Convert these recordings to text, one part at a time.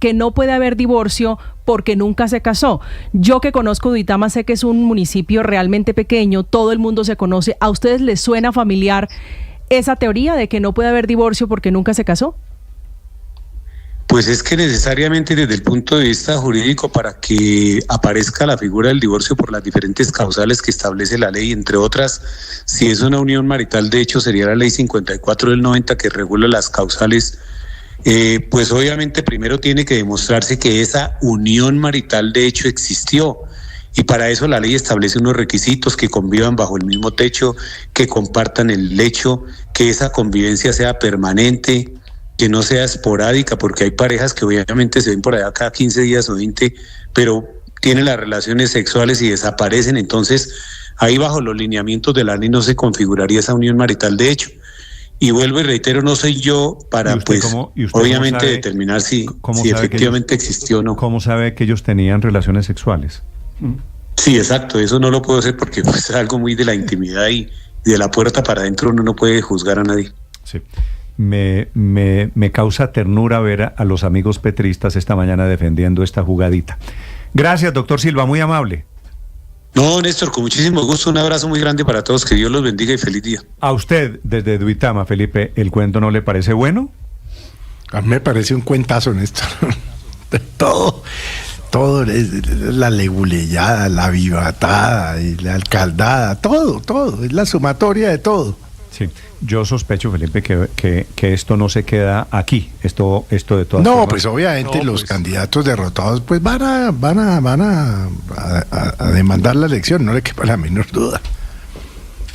que no puede haber divorcio porque nunca se casó. Yo que conozco Duitama sé que es un municipio realmente pequeño, todo el mundo se conoce. ¿A ustedes les suena familiar esa teoría de que no puede haber divorcio porque nunca se casó? Pues es que necesariamente desde el punto de vista jurídico, para que aparezca la figura del divorcio por las diferentes causales que establece la ley, entre otras, si es una unión marital, de hecho sería la ley 54 del 90 que regula las causales, pues obviamente primero tiene que demostrarse que esa unión marital de hecho existió. Y para eso la ley establece unos requisitos: que convivan bajo el mismo techo, que compartan el lecho, que esa convivencia sea permanente, que no sea esporádica, porque hay parejas que obviamente se ven por allá cada 15 días o 20, pero tienen las relaciones sexuales y desaparecen. Entonces, ahí bajo los lineamientos de la ley no se configuraría esa unión marital de hecho. Y vuelvo y reitero, no soy yo para, pues, obviamente determinar si efectivamente existió o no. ¿Cómo sabe que ellos tenían relaciones sexuales? Sí, exacto, eso no lo puedo hacer porque pues, es algo muy de la intimidad y de la puerta para adentro uno no puede juzgar a nadie. Sí. Me causa ternura ver a los amigos petristas esta mañana defendiendo esta jugadita. Gracias, doctor Silva, muy amable. No, Néstor, con muchísimo gusto, un abrazo muy grande para todos, que Dios los bendiga y feliz día. A usted, desde Duitama, Felipe, ¿el cuento no le parece bueno? A mí me parece un cuentazo, Néstor. Todo, la leguleyada, la vivatada, y la alcaldada, todo, es la sumatoria de todo. Sí, yo sospecho, Felipe, que esto no se queda aquí, esto de todas formas. No, pues obviamente los candidatos derrotados pues van a demandar la elección, no le quepa la menor duda.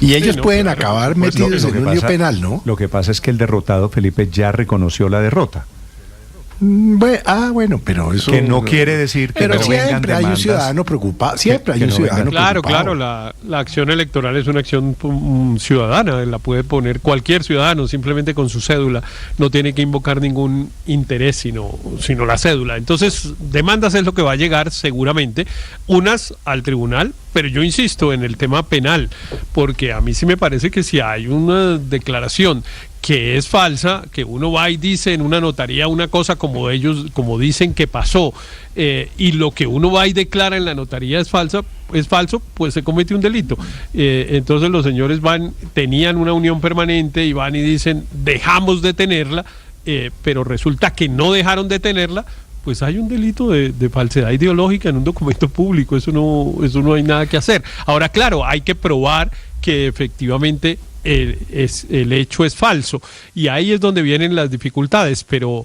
Y ellos pueden acabar metidos en un lío penal, ¿no? Lo que pasa es que el derrotado, Felipe, ya reconoció la derrota. Bueno, pero eso... Que no quiere decir que pero no vengan siempre hay un ciudadano preocupado, siempre hay un ciudadano preocupado. Claro, la acción electoral es una acción ciudadana, la puede poner cualquier ciudadano, simplemente con su cédula, no tiene que invocar ningún interés, sino la cédula. Entonces, demandas es lo que va a llegar seguramente, unas al tribunal, pero yo insisto en el tema penal, porque a mí sí me parece que si hay una declaración que es falsa, que uno va y dice en una notaría una cosa como dicen que pasó, y lo que uno va y declara en la notaría es falso, pues se comete un delito. Entonces los señores tenían una unión permanente y van y dicen dejamos de tenerla, pero resulta que no dejaron de tenerla, pues hay un delito de falsedad ideológica en un documento público, eso no hay nada que hacer. Ahora, claro, hay que probar que efectivamente el hecho es falso, y ahí es donde vienen las dificultades, pero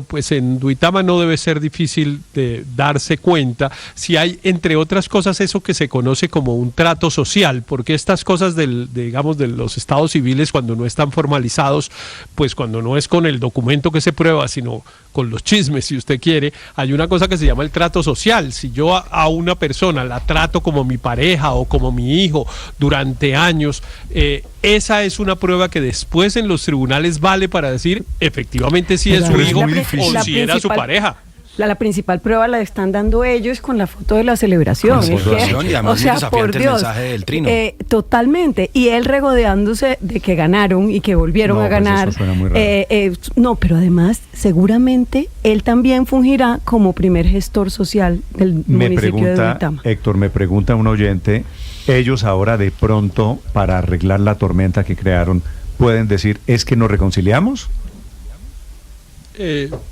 pues en Duitama no debe ser difícil de darse cuenta si hay, entre otras cosas, eso que se conoce como un trato social, porque estas cosas de los estados civiles, cuando no están formalizados, pues cuando no es con el documento que se prueba, sino con los chismes, si usted quiere, hay una cosa que se llama el trato social. Si yo a una persona la trato como mi pareja o como mi hijo durante años, esa es una prueba que después en los tribunales vale para decir efectivamente si es su hijo o si era su pareja. La principal prueba la están dando ellos con la foto de la celebración. Y además, o sea, por Dios, el mensaje del Trino. Totalmente. Y él regodeándose de que ganaron y que volvieron a ganar. Eso suena muy raro. No, pero además, seguramente él también fungirá como primer gestor social del municipio de Duitama. Héctor, me pregunta un oyente, ellos ahora de pronto, para arreglar la tormenta que crearon, pueden decir, ¿es que nos reconciliamos?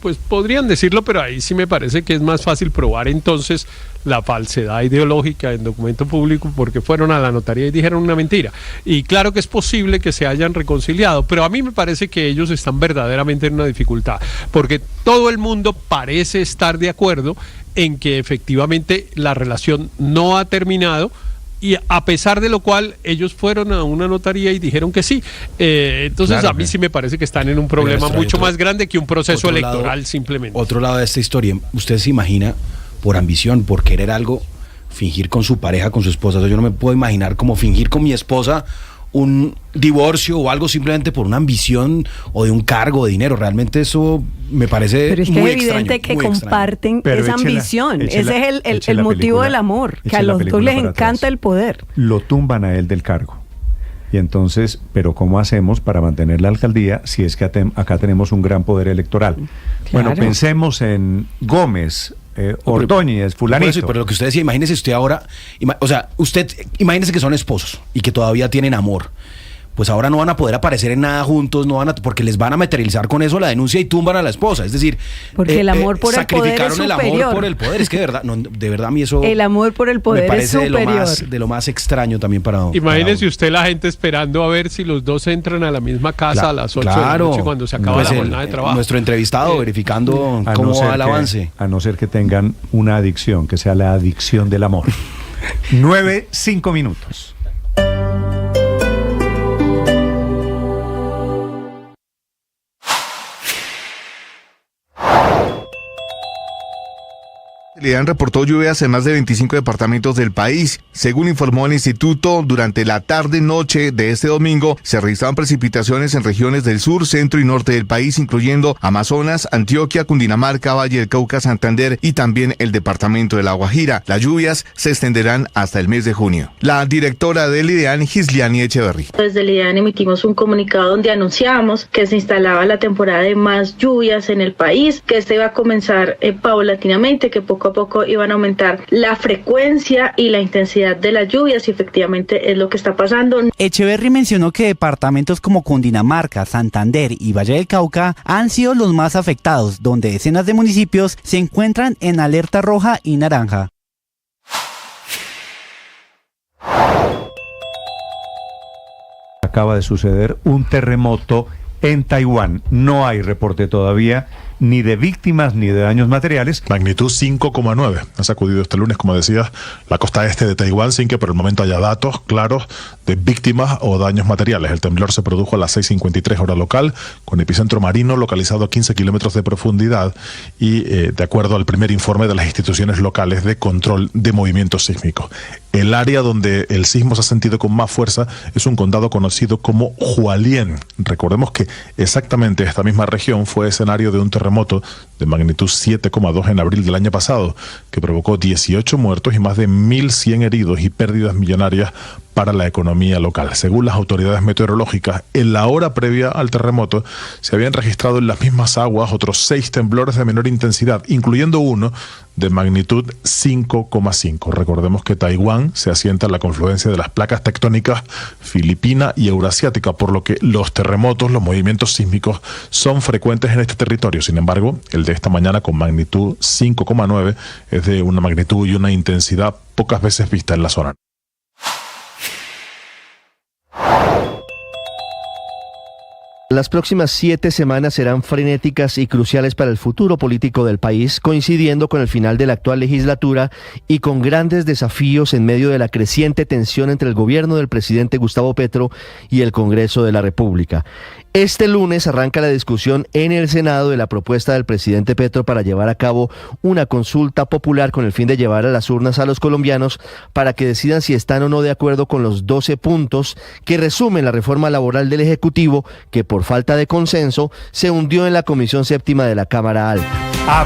Pues podrían decirlo, pero ahí sí me parece que es más fácil probar entonces la falsedad ideológica en documento público, porque fueron a la notaría y dijeron una mentira. Y claro que es posible que se hayan reconciliado, pero a mí me parece que ellos están verdaderamente en una dificultad, porque todo el mundo parece estar de acuerdo en que efectivamente la relación no ha terminado, y a pesar de lo cual ellos fueron a una notaría y dijeron que sí. Entonces claro, a mí sí me parece que están en un problema mucho más grande que un proceso electoral simplemente. Otro lado de esta historia, ¿usted se imagina, por ambición, por querer algo, fingir con su pareja, con su esposa? O sea, yo no me puedo imaginar como fingir con mi esposa un divorcio o algo simplemente por una ambición o de un cargo de dinero. Realmente eso me parece pero es que muy es evidente extraño, que comparten esa ambición. Ese es el motivo del amor, que a los dos les encanta el poder. Lo tumban a él del cargo. Y entonces, ¿pero cómo hacemos para mantener la alcaldía si es que acá tenemos un gran poder electoral? Claro. Bueno, pensemos en Gómez, Ordóñez, fulanito. Pero lo que usted decía, imagínese usted ahora, imagínese que son esposos y que todavía tienen amor. Pues ahora no van a poder aparecer en nada juntos, porque les van a materializar con eso la denuncia y tumban a la esposa. Es decir, porque el amor por el poder es superior. Sacrificaron el amor por el poder. Es que de verdad a mí eso el amor por el poder me parece es superior. de lo más extraño también para Imagínese usted la gente esperando a ver si los dos entran a la misma casa a las 8 de la noche cuando se acaba la jornada de trabajo. Nuestro entrevistado verificando cómo va el avance. A no ser que tengan una adicción, que sea la adicción del amor. 9:05 minutos. El IDEAN reportó lluvias en más de 25 departamentos del país. Según informó el instituto, durante la tarde-noche de este domingo se registraron precipitaciones en regiones del sur, centro y norte del país, incluyendo Amazonas, Antioquia, Cundinamarca, Valle del Cauca, Santander y también el departamento de La Guajira. Las lluvias se extenderán hasta el mes de junio. La directora del IDEAN, Gisliani Echeverry. Desde el IDEAN emitimos un comunicado donde anunciamos que se instalaba la temporada de más lluvias en el país, que iba a comenzar paulatinamente, que poco a poco iban a aumentar la frecuencia y la intensidad de las lluvias, y efectivamente es lo que está pasando. Echeverry mencionó que departamentos como Cundinamarca, Santander y Valle del Cauca han sido los más afectados, donde decenas de municipios se encuentran en alerta roja y naranja. Acaba de suceder un terremoto en Taiwán. No hay reporte todavía ni de víctimas ni de daños materiales. Magnitud 5,9. Ha sacudido este lunes, como decías, la costa este de Taiwán sin que por el momento haya datos claros de víctimas o daños materiales. El temblor se produjo a las 6:53 hora local, con epicentro marino localizado a 15 kilómetros de profundidad y de acuerdo al primer informe de las instituciones locales de control de movimientos sísmicos. El área donde el sismo se ha sentido con más fuerza es un condado conocido como Hualien. Recordemos que exactamente esta misma región fue escenario de un terremoto de magnitud 7,2 en abril del año pasado, que provocó 18 muertos y más de 1.100 heridos y pérdidas millonarias para la economía local. Según las autoridades meteorológicas, en la hora previa al terremoto se habían registrado en las mismas aguas otros 6 temblores de menor intensidad, incluyendo uno de magnitud 5,5. Recordemos que Taiwán se asienta en la confluencia de las placas tectónicas filipina y eurasiática, por lo que los terremotos, los movimientos sísmicos son frecuentes en este territorio. Sin embargo, el de esta mañana con magnitud 5,9 es de una magnitud y una intensidad pocas veces vista en la zona. Las próximas 7 semanas serán frenéticas y cruciales para el futuro político del país, coincidiendo con el final de la actual legislatura y con grandes desafíos en medio de la creciente tensión entre el gobierno del presidente Gustavo Petro y el Congreso de la República. Este lunes arranca la discusión en el Senado de la propuesta del presidente Petro para llevar a cabo una consulta popular con el fin de llevar a las urnas a los colombianos para que decidan si están o no de acuerdo con los 12 puntos que resumen la reforma laboral del Ejecutivo, que por falta de consenso se hundió en la Comisión Séptima de la Cámara Alta.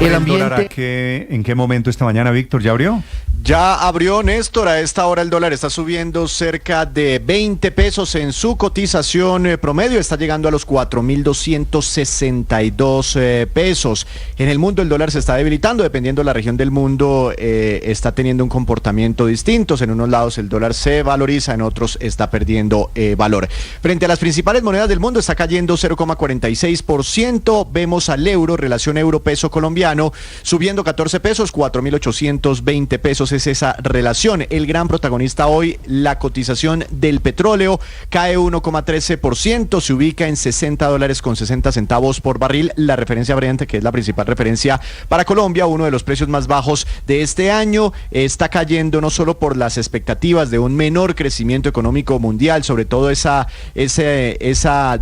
El ambiente... ¿En qué momento esta mañana, Víctor? ¿Ya abrió? Ya abrió, Néstor. A esta hora el dólar está subiendo cerca de 20 pesos en su cotización promedio. Está llegando a los 4.262 pesos. En el mundo el dólar se está debilitando. Dependiendo de la región del mundo, está teniendo un comportamiento distinto. En unos lados el dólar se valoriza, en otros está perdiendo valor. Frente a las principales monedas del mundo está cayendo 0,46%. Vemos al euro, relación euro-peso colombiano, subiendo 14 pesos, 4.820 pesos es esa relación. El gran protagonista hoy, la cotización del petróleo, cae 1,13%, se ubica en $60.60 por barril. La referencia Brent, que es la principal referencia para Colombia, uno de los precios más bajos de este año, está cayendo no solo por las expectativas de un menor crecimiento económico mundial, sobre todo esa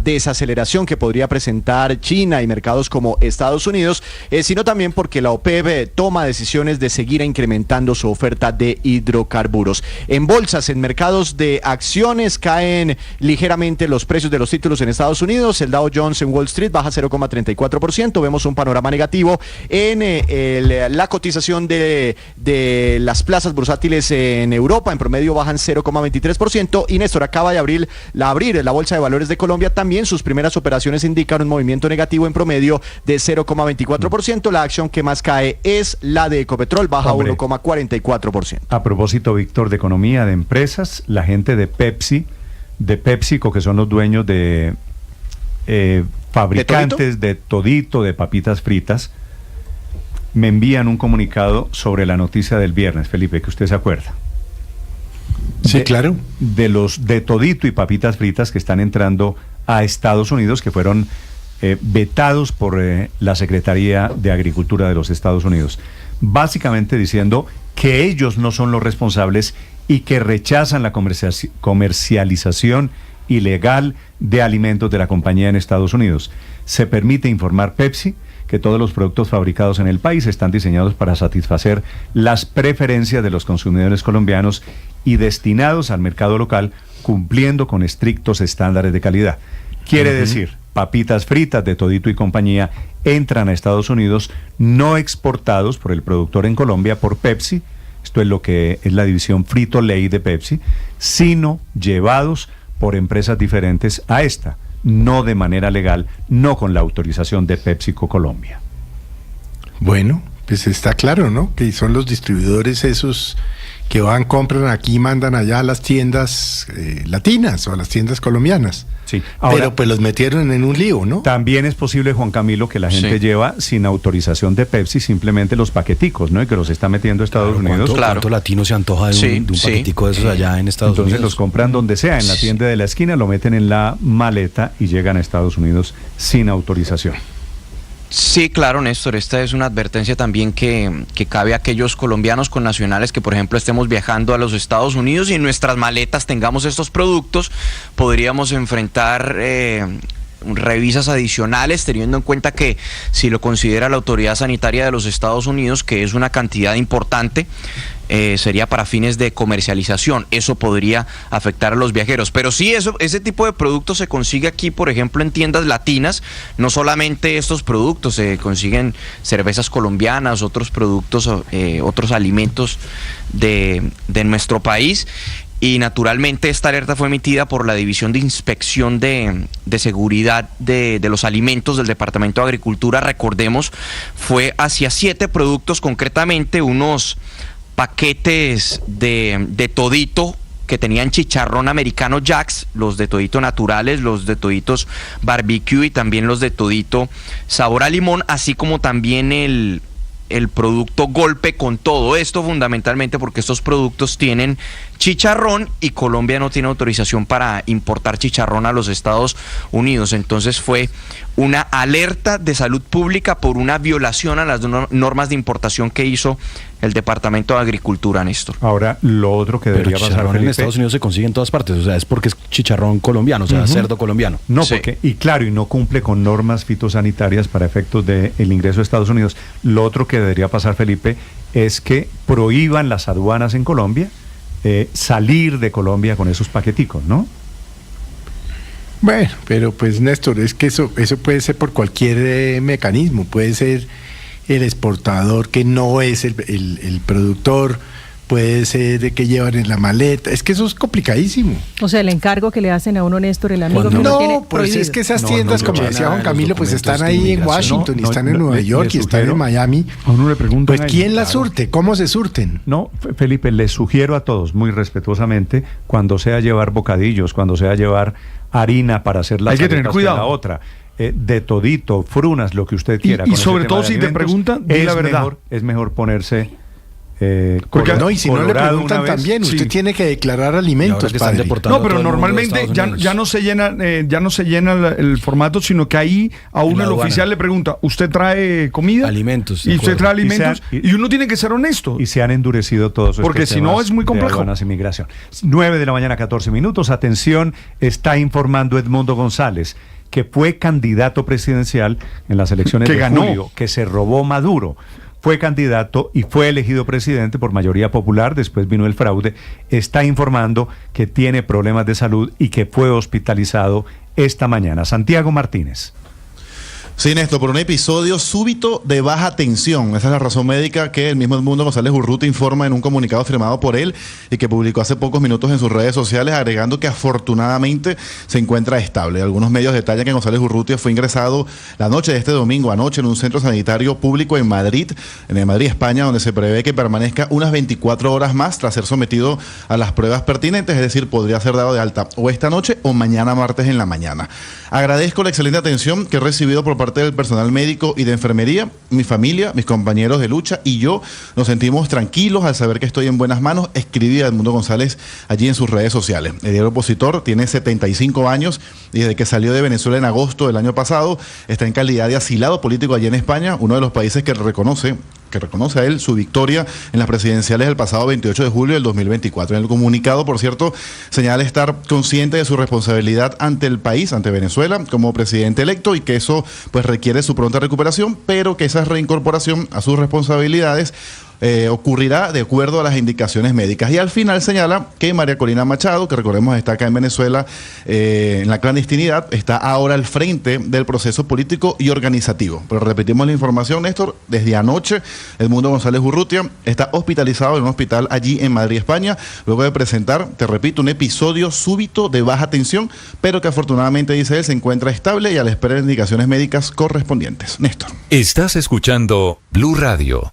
desaceleración que podría presentar China y mercados como Estados Unidos, sino también porque la OPEP toma decisiones de seguir incrementando su oferta oferta de hidrocarburos. En bolsas, en mercados de acciones, caen ligeramente los precios de los títulos en Estados Unidos. El Dow Jones en Wall Street baja 0,34%. Vemos un panorama negativo en la cotización de las plazas bursátiles en Europa. En promedio bajan 0,23%. Y Néstor, acaba de abrir la Bolsa de Valores de Colombia. También sus primeras operaciones indican un movimiento negativo en promedio de 0,24%. La acción que más cae es la de Ecopetrol, baja 1,44%. A propósito, Víctor, de economía, de empresas, la gente de PepsiCo, que son los dueños de fabricantes de Todito, de papitas fritas, me envían un comunicado sobre la noticia del viernes, Felipe, que usted se acuerda. Sí, claro. De los de Todito y papitas fritas que están entrando a Estados Unidos, que fueron vetados por la Secretaría de Agricultura de los Estados Unidos, básicamente diciendo que ellos no son los responsables y que rechazan la comercialización ilegal de alimentos de la compañía en Estados Unidos. Se permite informar Pepsi que todos los productos fabricados en el país están diseñados para satisfacer las preferencias de los consumidores colombianos y destinados al mercado local, cumpliendo con estrictos estándares de calidad. Quiere decir, papitas fritas de Todito y compañía entran a Estados Unidos no exportados por el productor en Colombia, por Pepsi, esto es lo que es la división Frito-Lay de Pepsi, sino llevados por empresas diferentes a esta, no de manera legal, no con la autorización de PepsiCo Colombia. Bueno, pues está claro, ¿no? Que son los distribuidores esos que van, compran aquí, mandan allá a las tiendas latinas o a las tiendas colombianas. Sí. Ahora, pero pues los metieron en un lío, ¿no? También es posible, Juan Camilo, que la gente lleva sin autorización de Pepsi simplemente los paqueticos, ¿no? Y que los está metiendo a Estados Unidos. ¿Cuánto latino se antoja de un paquetico de esos allá en Estados Unidos? Entonces los compran donde sea, en la tienda de la esquina, lo meten en la maleta y llegan a Estados Unidos sin autorización. Sí, claro, Néstor, esta es una advertencia también que cabe a aquellos colombianos con nacionales que, por ejemplo, estemos viajando a los Estados Unidos y en nuestras maletas tengamos estos productos, podríamos enfrentar revisas adicionales, teniendo en cuenta que si lo considera la autoridad sanitaria de los Estados Unidos, que es una cantidad importante, sería para fines de comercialización. Eso podría afectar a los viajeros. Pero sí, ese tipo de productos se consigue aquí, por ejemplo, en tiendas latinas. No solamente estos productos, se consiguen cervezas colombianas, otros productos, otros alimentos de nuestro país. Y naturalmente esta alerta fue emitida por la División de Inspección de Seguridad de los Alimentos del Departamento de Agricultura. Recordemos, fue hacia 7 productos, concretamente unos paquetes de Todito que tenían chicharrón americano Jax, los de Todito naturales, los de Toditos barbecue y también los de Todito sabor a limón, así como también el producto Golpe con todo. Esto fundamentalmente porque estos productos tienen chicharrón y Colombia no tiene autorización para importar chicharrón a los Estados Unidos. Entonces fue una alerta de salud pública por una violación a las normas de importación que hizo el Departamento de Agricultura, Néstor. Ahora, lo otro que debería pasar, Felipe, en Estados Unidos se consigue en todas partes, o sea, es porque es chicharrón colombiano, o sea, cerdo colombiano. No, porque, y claro, y no cumple con normas fitosanitarias para efectos del ingreso a Estados Unidos. Lo otro que debería pasar, Felipe, es que prohíban las aduanas en Colombia salir de Colombia con esos paqueticos, ¿no? Bueno, pero pues Néstor, es que eso puede ser por cualquier mecanismo, puede ser el exportador que no es el productor, puede ser de que llevan en la maleta, es que eso es complicadísimo. O sea, el encargo que le hacen a uno, Néstor, el amigo que no tiene pues prohibido. Es que esas tiendas, como decía Juan Camilo, pues están ahí en Washington, y están en Nueva York, y están en Miami. A uno le preguntan, pues ¿quién las surte? ¿Cómo se surten? No, Felipe, les sugiero a todos, muy respetuosamente, cuando sea llevar bocadillos, cuando sea llevar harina para hacer las hay que tener cuidado. La otra, de Todito, frunas, lo que usted quiera. Y sobre todo si te preguntan, di la verdad. Es mejor ponerse... no, y si no le preguntan también, usted tiene que declarar alimentos, padre. No, pero normalmente ya no se llena el formato, sino que ahí a uno el oficial le pregunta, ¿usted trae comida? Alimentos. Y usted trae alimentos, y uno tiene que ser honesto. Y se han endurecido todos estos porque si no es muy complejo. Aduanas y migración. 9 de la mañana, 14 minutos. Atención, está informando Edmundo González, que fue candidato presidencial en las elecciones de julio, que se robó Maduro. fue candidato y fue elegido presidente por mayoría popular, después vino el fraude, está informando que tiene problemas de salud y que fue hospitalizado esta mañana. Santiago Martínez. Sí, Néstor, por un episodio súbito de baja tensión. Esa es la razón médica que el mismo Edmundo González Urrutia informa en un comunicado firmado por él y que publicó hace pocos minutos en sus redes sociales, agregando que afortunadamente se encuentra estable. Algunos medios detallan que González Urrutia fue ingresado la noche de este domingo anoche en un centro sanitario público en Madrid, España, donde se prevé que permanezca unas 24 horas más tras ser sometido a las pruebas pertinentes, es decir, podría ser dado de alta o esta noche o mañana martes en la mañana. Agradezco la excelente atención que he recibido por parte del personal médico y de enfermería. Mi familia, mis compañeros de lucha y yo nos sentimos tranquilos al saber que estoy en buenas manos, escribía Edmundo González allí en sus redes sociales. El diario opositor tiene 75 años y desde que salió de Venezuela en agosto del año pasado está en calidad de asilado político allí en España, uno de los países que reconoce a él su victoria en las presidenciales del pasado 28 de julio del 2024. En el comunicado, por cierto, señala estar consciente de su responsabilidad ante el país, ante Venezuela, como presidente electo, y que eso pues requiere su pronta recuperación, pero que esa reincorporación a sus responsabilidades ocurrirá de acuerdo a las indicaciones médicas. Y al final señala que María Corina Machado, que recordemos está acá en Venezuela en la clandestinidad, está ahora al frente del proceso político y organizativo. Pero repetimos la información, Néstor, desde anoche Edmundo González Urrutia está hospitalizado en un hospital allí en Madrid, España, luego de presentar, te repito, un episodio súbito de baja tensión, pero que afortunadamente, dice él, se encuentra estable y a la espera de indicaciones médicas correspondientes. Néstor. Estás escuchando Blue Radio.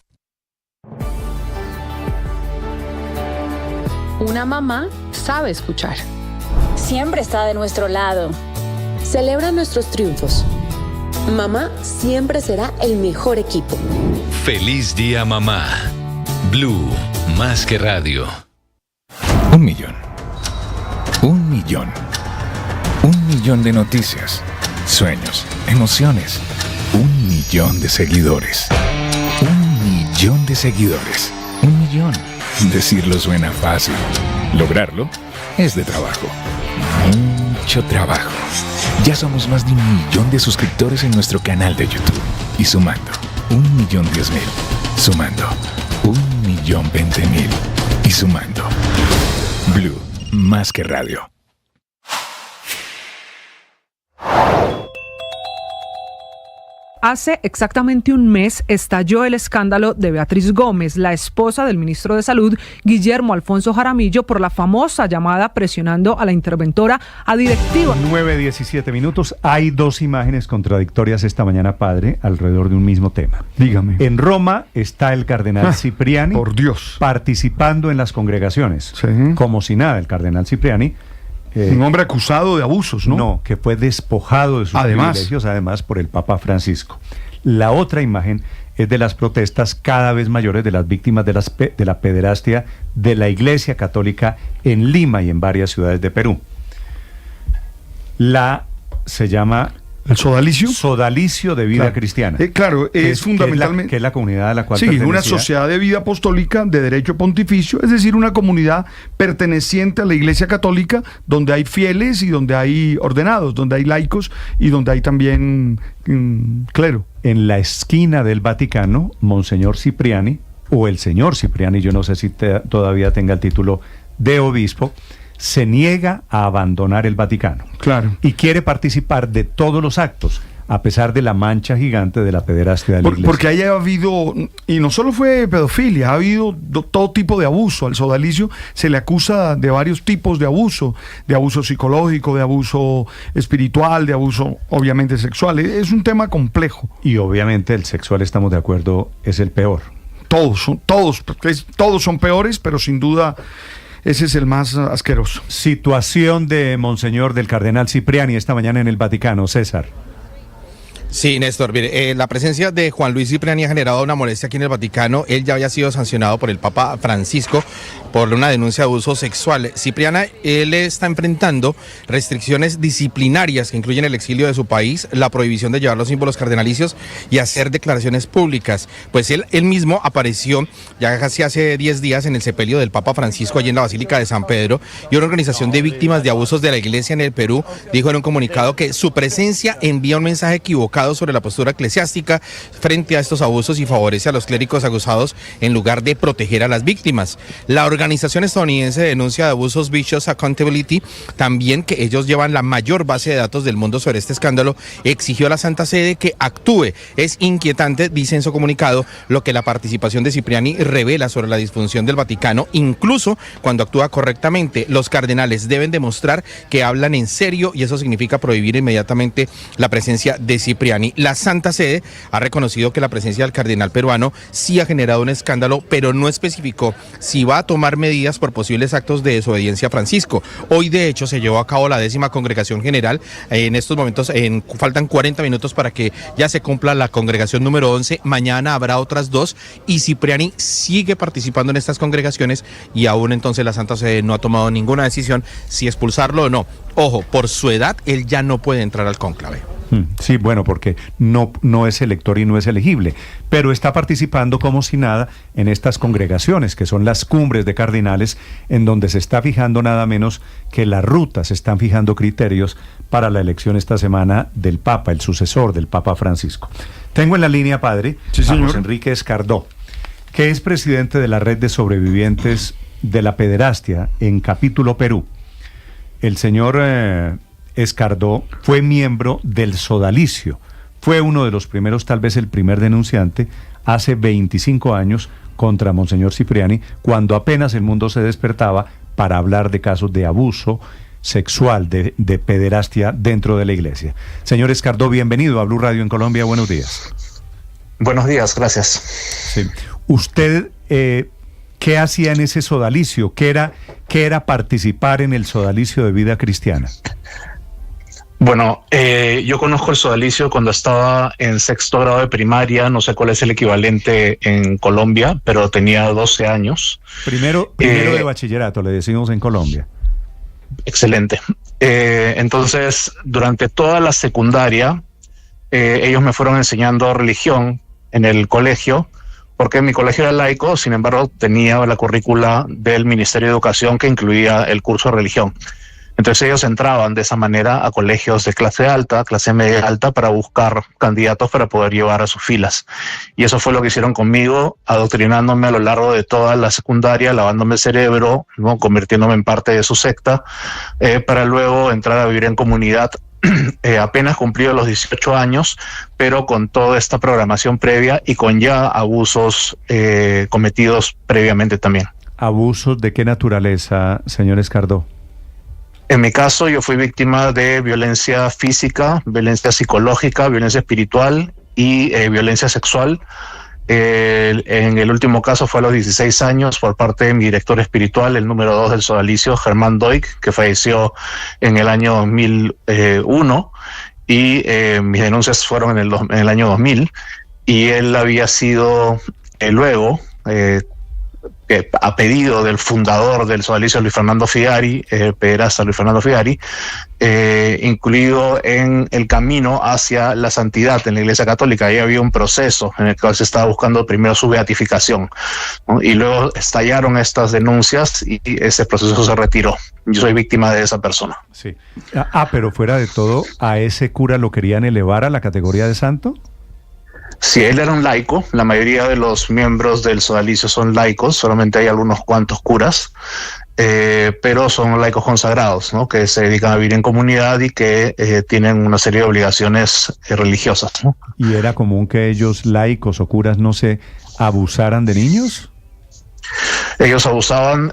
Una mamá sabe escuchar. Siempre está de nuestro lado. Celebra nuestros triunfos. Mamá siempre será el mejor equipo. Feliz día, mamá. Blue, más que radio. 1 millón. 1 millón. 1 millón de noticias, sueños, emociones. 1 millón de seguidores. 1 millón de seguidores. 1 millón. Decirlo suena fácil. Lograrlo es de trabajo. Mucho trabajo. Ya somos más de 1 millón de suscriptores en nuestro canal de YouTube. Y sumando, 1.010.000. Sumando, 1.020.000. Y sumando. Blue, más que radio. Hace exactamente un mes estalló el escándalo de Beatriz Gómez, la esposa del ministro de Salud, Guillermo Alfonso Jaramillo, por la famosa llamada presionando a la interventora a directiva. 9:17 minutos. Hay dos imágenes contradictorias esta mañana, padre, alrededor de un mismo tema. Dígame. En Roma está el cardenal Cipriani, por Dios, participando en las congregaciones, como si nada. El cardenal Cipriani, un hombre acusado de abusos, ¿no? No, que fue despojado de sus privilegios, además, por el Papa Francisco. La otra imagen es de las protestas cada vez mayores de las víctimas de la pederastia de la Iglesia Católica en Lima y en varias ciudades de Perú. Se llama... ¿El sodalicio? Sodalicio de vida cristiana. Claro, es fundamentalmente... Que es la comunidad a la cual pertenecía. Una sociedad de vida apostólica de derecho pontificio, es decir, una comunidad perteneciente a la Iglesia Católica, donde hay fieles y donde hay ordenados, donde hay laicos y donde hay también clero. En la esquina del Vaticano, Monseñor Cipriani, o el señor Cipriani, yo no sé si todavía tenga el título de obispo, se niega a abandonar el Vaticano. Claro. Y quiere participar de todos los actos, a pesar de la mancha gigante de la pederastia de la Iglesia. Porque haya habido, y no solo fue pedofilia, ha habido todo tipo de abuso. Al sodalicio se le acusa de varios tipos de abuso psicológico, de abuso espiritual, de abuso obviamente sexual. Es un tema complejo. Y obviamente el sexual, estamos de acuerdo, es el peor. Todos son peores, pero sin duda... ese es el más asqueroso. Situación de Monseñor del Cardenal Cipriani esta mañana en el Vaticano. César. Sí, Néstor, mire, la presencia de Juan Luis Cipriani ha generado una molestia aquí en el Vaticano. Él ya había sido sancionado por el Papa Francisco por una denuncia de abuso sexual. Cipriani, él está enfrentando restricciones disciplinarias que incluyen el exilio de su país, la prohibición de llevar los símbolos cardenalicios y hacer declaraciones públicas. Pues él mismo apareció ya casi hace 10 días en el sepelio del Papa Francisco allí en la Basílica de San Pedro, y una organización de víctimas de abusos de la Iglesia en el Perú dijo en un comunicado que su presencia envía un mensaje equivocado educado sobre la postura eclesiástica frente a estos abusos y favorece a los clérigos acusados en lugar de proteger a las víctimas. La organización estadounidense de denuncia de abusos Vicious Accountability, también, que ellos llevan la mayor base de datos del mundo sobre este escándalo, exigió a la Santa Sede que actúe. Es inquietante, dice en su comunicado, lo que la participación de Cipriani revela sobre la disfunción del Vaticano, incluso cuando actúa correctamente. Los cardenales deben demostrar que hablan en serio y eso significa prohibir inmediatamente la presencia de Cipriani. La Santa Sede ha reconocido que la presencia del cardenal peruano sí ha generado un escándalo, pero no especificó si va a tomar medidas por posibles actos de desobediencia a Francisco. Hoy, de hecho, se llevó a cabo la 10ª Congregación General. En estos momentos faltan 40 minutos para que ya se cumpla la congregación número 11. Mañana habrá otras 2 y Cipriani sigue participando en estas congregaciones y aún entonces la Santa Sede no ha tomado ninguna decisión si expulsarlo o no. Ojo, por su edad, él ya no puede entrar al cónclave. Sí, bueno, porque no es elector y no es elegible, pero está participando como si nada en estas congregaciones, que son las cumbres de cardenales, en donde se está fijando nada menos que la ruta, se están fijando criterios para la elección esta semana del Papa, el sucesor del Papa Francisco. Tengo en la línea, padre, a José Enrique Escardó, que es presidente de la Red de Sobrevivientes de la Pederastia en Capítulo Perú. El señor Escardó fue miembro del Sodalicio, fue uno de los primeros, tal vez el primer denunciante, hace 25 años contra Monseñor Cipriani, cuando apenas el mundo se despertaba para hablar de casos de abuso sexual, de pederastia dentro de la iglesia. Señor Escardó, bienvenido a Blue Radio en Colombia, buenos días. Buenos días, gracias. Sí. Usted, ¿qué hacía en ese sodalicio? ¿Qué era participar en el sodalicio de vida cristiana? Bueno, yo conozco el sodalicio cuando estaba en 6º grado de primaria, no sé cuál es el equivalente en Colombia, pero tenía 12 años. Primero de bachillerato, le decimos en Colombia. Excelente. Entonces, durante toda la secundaria, ellos me fueron enseñando religión en el colegio, porque mi colegio era laico, sin embargo, tenía la currícula del Ministerio de Educación que incluía el curso de religión. Entonces ellos entraban de esa manera a colegios de clase alta, clase media alta, para buscar candidatos para poder llevar a sus filas. Y eso fue lo que hicieron conmigo, adoctrinándome a lo largo de toda la secundaria, lavándome el cerebro, ¿no? Convirtiéndome en parte de su secta, para luego entrar a vivir en comunidad. Apenas cumplido los 18 años, pero con toda esta programación previa y con ya abusos cometidos previamente también. ¿Abusos de qué naturaleza, señor Escardó? En mi caso, yo fui víctima de violencia física, violencia psicológica, violencia espiritual y violencia sexual. En el último caso fue a los 16 años por parte de mi director espiritual, el número 2 del sodalicio, Germán Doig, que falleció en el año 2001, y mis denuncias fueron en el año 2000, y él había sido luego... a pedido del fundador del sodalicio, Luis Fernando Figari, pederasta Luis Fernando Figari, incluido en el camino hacia la santidad en la Iglesia Católica. Ahí había un proceso en el cual se estaba buscando primero su beatificación, ¿no? Y luego estallaron estas denuncias y ese proceso se retiró. Yo soy víctima de esa persona. Sí. Pero fuera de todo, ¿a ese cura lo querían elevar a la categoría de santo? Sí, él era un laico, la mayoría de los miembros del sodalicio son laicos, solamente hay algunos cuantos curas, pero son laicos consagrados, ¿no? Que se dedican a vivir en comunidad y que tienen una serie de obligaciones religiosas, ¿no? ¿Y era común que ellos, laicos o curas, no se abusaran de niños? Ellos abusaban,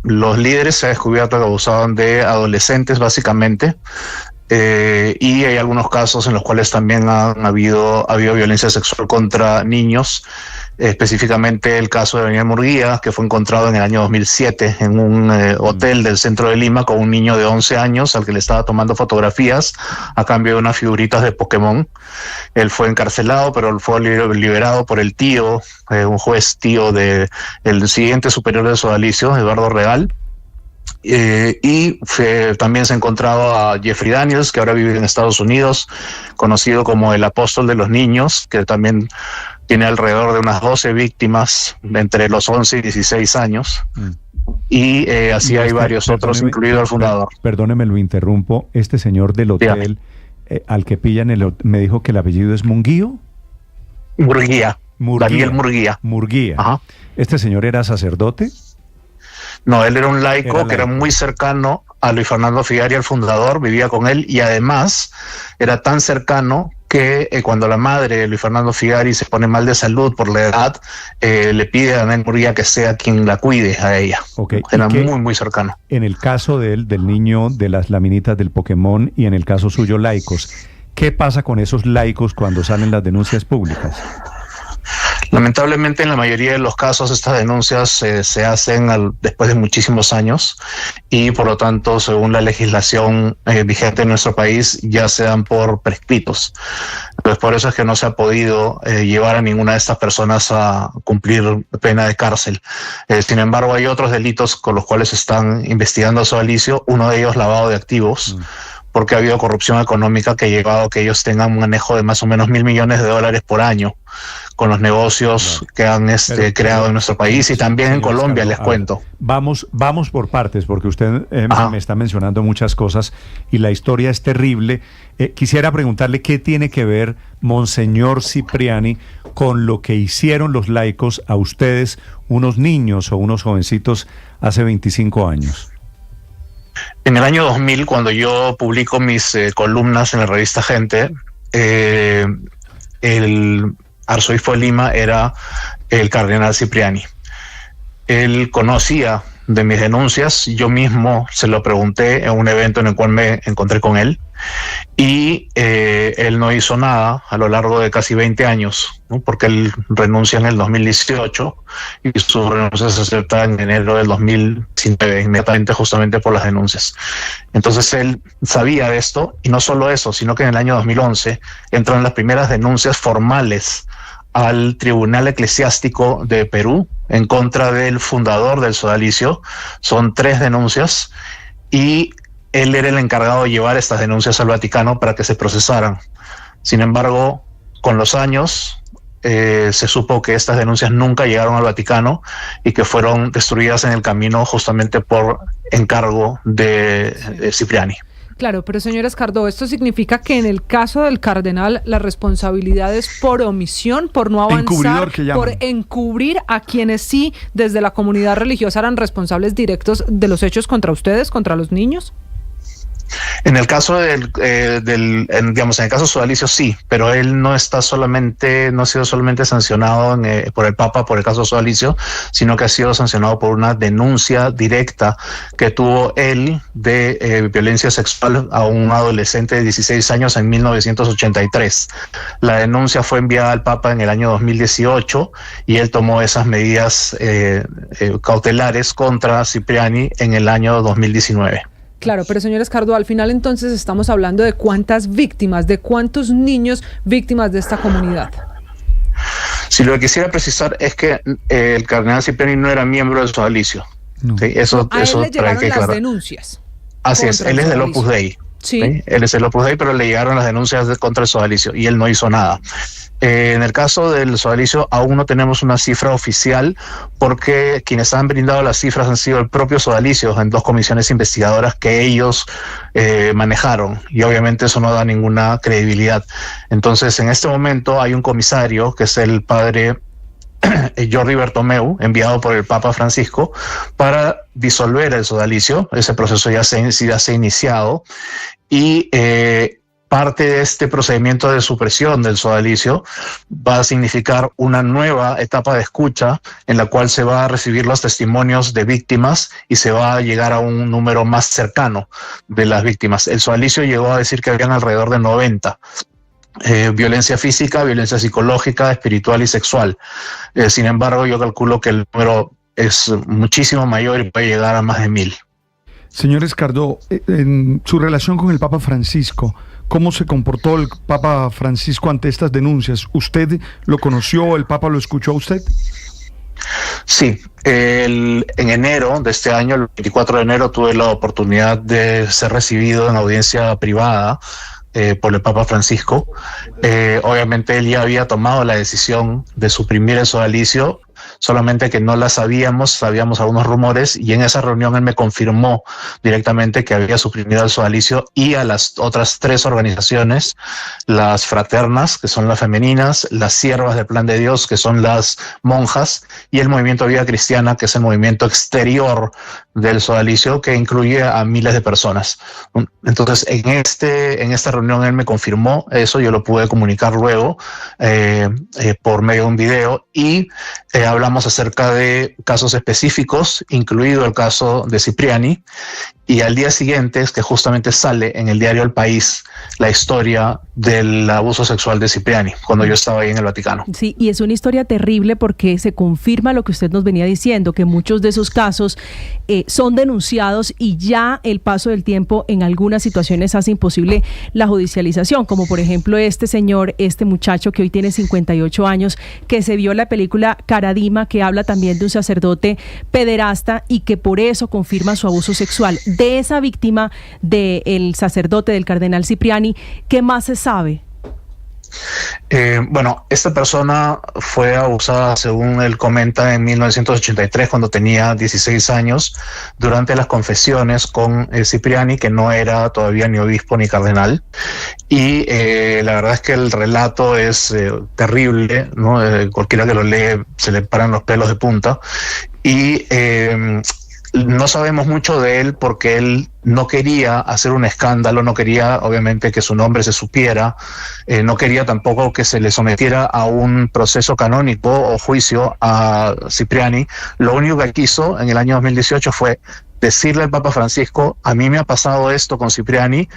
los líderes se ha descubierto que abusaban de adolescentes básicamente. Y hay algunos casos en los cuales también ha habido violencia sexual contra niños, específicamente el caso de Daniel Murguía, que fue encontrado en el año 2007 en un hotel del centro de Lima con un niño de 11 años al que le estaba tomando fotografías a cambio de unas figuritas de Pokémon. Él fue encarcelado, pero fue liberado por el tío, un juez tío del siguiente superior del sodalicio, Eduardo Real. También se encontraba a Jeffrey Daniels, que ahora vive en Estados Unidos, conocido como el apóstol de los niños, que también tiene alrededor de unas 12 víctimas entre los 11 y 16 años. Y así hay varios otros, incluido el fundador. Perdóneme, lo interrumpo. Este señor del hotel al que pillan, me dijo que el apellido es Munguío. Murguía. Daniel Murguía. Murguía. Ajá. ¿Este señor era sacerdote? No, él era un laico que era muy cercano a Luis Fernando Figari, el fundador, vivía con él y además era tan cercano que cuando la madre de Luis Fernando Figari se pone mal de salud por la edad, le pide a Daniel Murguía que sea quien la cuide a ella. Okay. Era muy cercano. En el caso de él, del niño de las laminitas del Pokémon y en el caso suyo, laicos, ¿qué pasa con esos laicos cuando salen las denuncias públicas? Lamentablemente en la mayoría de los casos estas denuncias se hacen después de muchísimos años y por lo tanto según la legislación vigente en nuestro país ya se dan por prescritos. Entonces por eso es que no se ha podido llevar a ninguna de estas personas a cumplir pena de cárcel. Sin embargo hay otros delitos con los cuales están investigando a Sodalicio, uno de ellos lavado de activos. Porque ha habido corrupción económica que ha llevado a que ellos tengan un manejo de más o menos $1.000 millones por año con los negocios que han creado en nuestro país y también en Colombia, les cuento. Vamos por partes, porque usted me está mencionando muchas cosas y la historia es terrible. Quisiera preguntarle qué tiene que ver Monseñor Cipriani con lo que hicieron los laicos a ustedes, unos niños o unos jovencitos, hace 25 años. En el año 2000, cuando yo publico mis columnas en la revista Gente, el arzobispo de Lima era el cardenal Cipriani. Él conocía de mis denuncias, yo mismo se lo pregunté en un evento en el cual me encontré con él y él no hizo nada a lo largo de casi 20 años, ¿no? Porque él renuncia en el 2018 y su renuncia se acepta en enero del 2019, inmediatamente justamente por las denuncias. Entonces él sabía de esto y no solo eso, sino que en el año 2011 entran las primeras denuncias formales al Tribunal Eclesiástico de Perú en contra del fundador del Sodalicio. Son 3 denuncias y él era el encargado de llevar estas denuncias al Vaticano para que se procesaran. Sin embargo, con los años se supo que estas denuncias nunca llegaron al Vaticano y que fueron destruidas en el camino justamente por encargo de Cipriani. Claro, pero señor Escardó, esto significa que en el caso del cardenal la responsabilidad es por omisión, por no avanzar, por encubrir a quienes sí desde la comunidad religiosa eran responsables directos de los hechos contra ustedes, contra los niños. En el caso en el caso de Sodalicio sí, pero él no ha sido solamente sancionado por el Papa por el caso de Sodalicio, sino que ha sido sancionado por una denuncia directa que tuvo él de violencia sexual a un adolescente de 16 años en 1983. La denuncia fue enviada al Papa en el año 2018 y él tomó esas medidas cautelares contra Cipriani en el año 2019. Claro, pero señor Escardó, al final entonces estamos hablando de cuántas víctimas, de cuántos niños víctimas de esta comunidad. Si lo que quisiera precisar es que el cardenal Cipriani no era miembro del Sodalicio. No. ¿Sí? Eso le llegaron las claro. denuncias. Así es, él es del Opus Dei. Sí. ¿Sí? Él es el Opus Dei, pero le llegaron las denuncias contra el Sodalicio y él no hizo nada. En el caso del Sodalicio aún no tenemos una cifra oficial porque quienes han brindado las cifras han sido el propio Sodalicio en 2 comisiones investigadoras que ellos manejaron y obviamente eso no da ninguna credibilidad. Entonces en este momento hay un comisario que es el padre Jordi Bertomeu, enviado por el Papa Francisco para disolver el Sodalicio. Ese proceso ya se ha iniciado y parte de este procedimiento de supresión del Sodalicio va a significar una nueva etapa de escucha en la cual se va a recibir los testimonios de víctimas y se va a llegar a un número más cercano de las víctimas. El Sodalicio llegó a decir que habían alrededor de 90. Violencia física, violencia psicológica, espiritual y sexual. Sin embargo, yo calculo que el número es muchísimo mayor y puede llegar a más de 1000. Señor Escardó, en su relación con el Papa Francisco, ¿cómo se comportó el Papa Francisco ante estas denuncias? ¿Usted lo conoció? ¿El Papa lo escuchó a usted? Sí, en enero de este año, el 24 de enero, tuve la oportunidad de ser recibido en audiencia privada por el Papa Francisco. Obviamente él ya había tomado la decisión de suprimir el Sodalicio. solamente que no la sabíamos algunos rumores, y en esa reunión él me confirmó directamente que había suprimido al sodalicio y a las otras 3 organizaciones, las fraternas, que son las femeninas, las siervas del Plan de Dios, que son las monjas, y el movimiento Vida Cristiana, que es el movimiento exterior del sodalicio, que incluye a miles de personas. Entonces, en esta reunión él me confirmó eso, yo lo pude comunicar luego por medio de un video, y hablamos acerca de casos específicos, incluido el caso de Cipriani, y al día siguiente es que justamente sale en el diario El País la historia del abuso sexual de Cipriani, cuando yo estaba ahí en el Vaticano. Sí, y es una historia terrible porque se confirma lo que usted nos venía diciendo, que muchos de esos casos son denunciados y ya el paso del tiempo en algunas situaciones hace imposible la judicialización, como por ejemplo este muchacho que hoy tiene 58 años, que se vio la película Caradima, que habla también de un sacerdote pederasta y que por eso confirma su abuso sexual. De esa víctima del sacerdote, del cardenal Cipriani, ¿qué más se sabe? Bueno, esta persona fue abusada, según él comenta, en 1983, cuando tenía 16 años, durante las confesiones con Cipriani, que no era todavía ni obispo ni cardenal. Y la verdad es que el relato es terrible, ¿no? Cualquiera que lo lee se le paran los pelos de punta. Y no sabemos mucho de él porque él no quería hacer un escándalo, no quería obviamente que su nombre se supiera, no quería tampoco que se le sometiera a un proceso canónico o juicio a Cipriani. Lo único que quiso en el año 2018 fue decirle al Papa Francisco: a mí me ha pasado esto con Cipriani,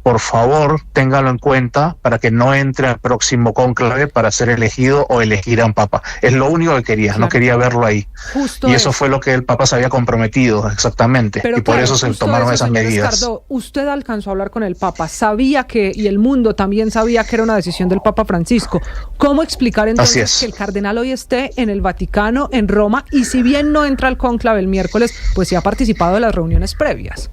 por favor téngalo en cuenta para que no entre al próximo cónclave para ser elegido o elegir a un Papa. Es lo único que quería, claro. No quería verlo ahí. Justo y eso fue lo que el Papa se había comprometido, exactamente. Pero y por eso se tomaron esas medidas. Ricardo, usted alcanzó a hablar con el Papa, sabía que, y el mundo también sabía que era una decisión del Papa Francisco. ¿Cómo explicar entonces que el cardenal hoy esté en el Vaticano, en Roma, y si bien no entra al cónclave el miércoles, pues sí ha participado de las reuniones previas?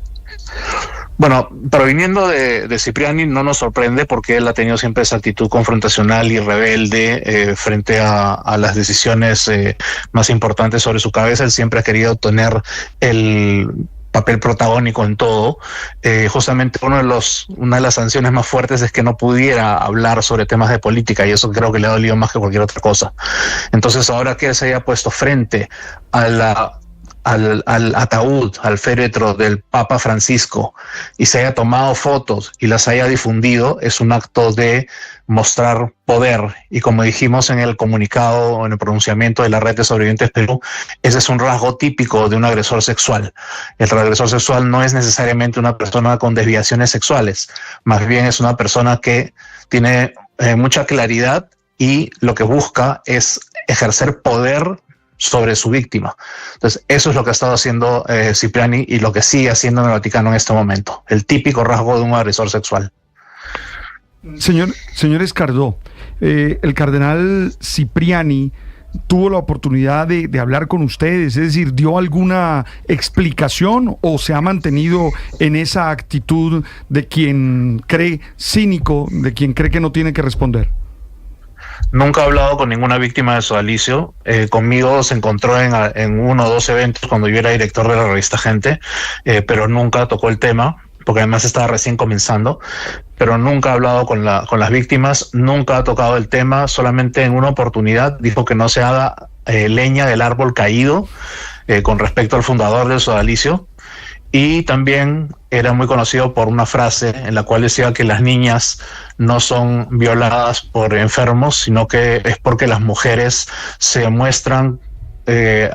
Bueno, proviniendo de Cipriani no nos sorprende porque él ha tenido siempre esa actitud confrontacional y rebelde frente a las decisiones más importantes sobre su cabeza. Él siempre ha querido tener el papel protagónico en todo. Justamente una de las sanciones más fuertes es que no pudiera hablar sobre temas de política, y eso creo que le ha dolido más que cualquier otra cosa. Entonces, ahora que él se haya puesto frente a al ataúd, al féretro del Papa Francisco, y se haya tomado fotos y las haya difundido, es un acto de mostrar poder. Y como dijimos en el comunicado o en el pronunciamiento de la Red de Sobrevivientes Perú, ese es un rasgo típico de un agresor sexual. El agresor sexual no es necesariamente una persona con desviaciones sexuales, más bien es una persona que tiene mucha claridad y lo que busca es ejercer poder sobre su víctima. Entonces, eso es lo que ha estado haciendo Cipriani y lo que sigue haciendo en el Vaticano en este momento, el típico rasgo de un agresor sexual. Señor Escardó, el cardenal Cipriani tuvo la oportunidad de hablar con ustedes, es decir, ¿dio alguna explicación o se ha mantenido en esa actitud de quien cree cínico, de quien cree que no tiene que responder? Nunca he hablado con ninguna víctima de sodalicio. Conmigo se encontró en 1 o 2 eventos cuando yo era director de la revista Gente, pero nunca tocó el tema, porque además estaba recién comenzando, pero nunca ha hablado con las víctimas, nunca ha tocado el tema, solamente en una oportunidad dijo que no se haga leña del árbol caído con respecto al fundador del sodalicio. Y también era muy conocido por una frase en la cual decía que las niñas no son violadas por enfermos, sino que es porque las mujeres se muestran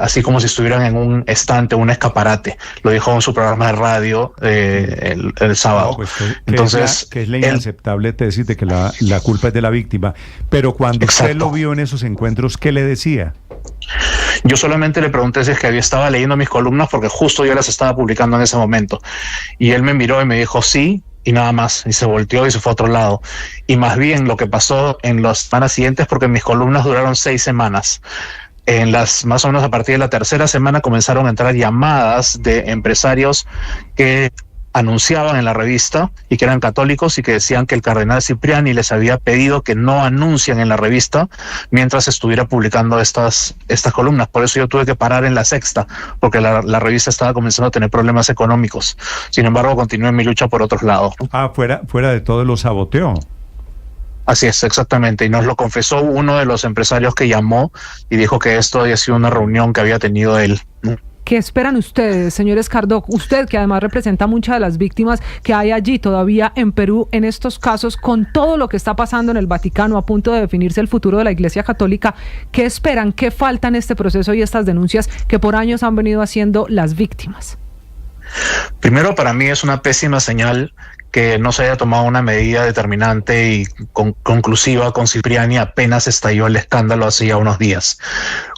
así como si estuvieran en un estante, un escaparate. Lo dijo en su programa de radio el sábado. Pues entonces, que es la inaceptable tesis de que la culpa es de la víctima. Pero cuando usted lo vio en esos encuentros, ¿qué le decía? Yo solamente le pregunté si es que estaba leyendo mis columnas, porque justo yo las estaba publicando en ese momento. Y él me miró y me dijo sí, y nada más. Y se volteó y se fue a otro lado. Y más bien lo que pasó en las semanas siguientes, porque mis columnas duraron 6 semanas. Más o menos a partir de la tercera semana comenzaron a entrar llamadas de empresarios que anunciaban en la revista y que eran católicos y que decían que el cardenal Cipriani les había pedido que no anuncien en la revista mientras estuviera publicando estas columnas. Por eso yo tuve que parar en La Sexta, porque la revista estaba comenzando a tener problemas económicos. Sin embargo, continué mi lucha por otros lados. Fuera de todo lo saboteó. Así es, exactamente. Y nos lo confesó uno de los empresarios que llamó y dijo que esto había sido una reunión que había tenido él. ¿Qué esperan ustedes, señor Escardó? Usted, que además representa muchas de las víctimas que hay allí todavía en Perú en estos casos, con todo lo que está pasando en el Vaticano, a punto de definirse el futuro de la Iglesia Católica, ¿qué esperan? ¿Qué falta en este proceso y estas denuncias que por años han venido haciendo las víctimas? Primero, para mí es una pésima señal que no se haya tomado una medida determinante y conclusiva con Cipriani apenas estalló el escándalo hace ya unos días.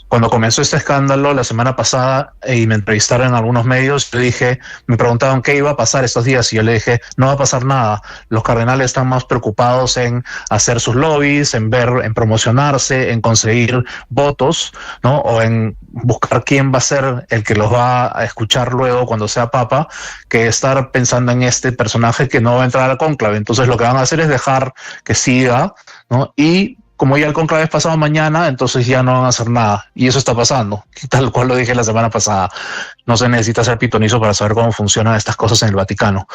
Cuando comenzó este escándalo la semana pasada y me entrevistaron en algunos medios, yo dije, me preguntaban qué iba a pasar estos días y yo le dije, no va a pasar nada. Los cardenales están más preocupados en hacer sus lobbies, en promocionarse, en conseguir votos, ¿no? O en buscar quién va a ser el que los va a escuchar luego cuando sea papa, que estar pensando en este personaje que no va a entrar al cónclave. Entonces lo que van a hacer es dejar que siga, ¿no? Y como ya el cónclave es pasado mañana, entonces ya no van a hacer nada. Y eso está pasando, tal cual lo dije la semana pasada. No se necesita ser pitonizo para saber cómo funcionan estas cosas en el Vaticano.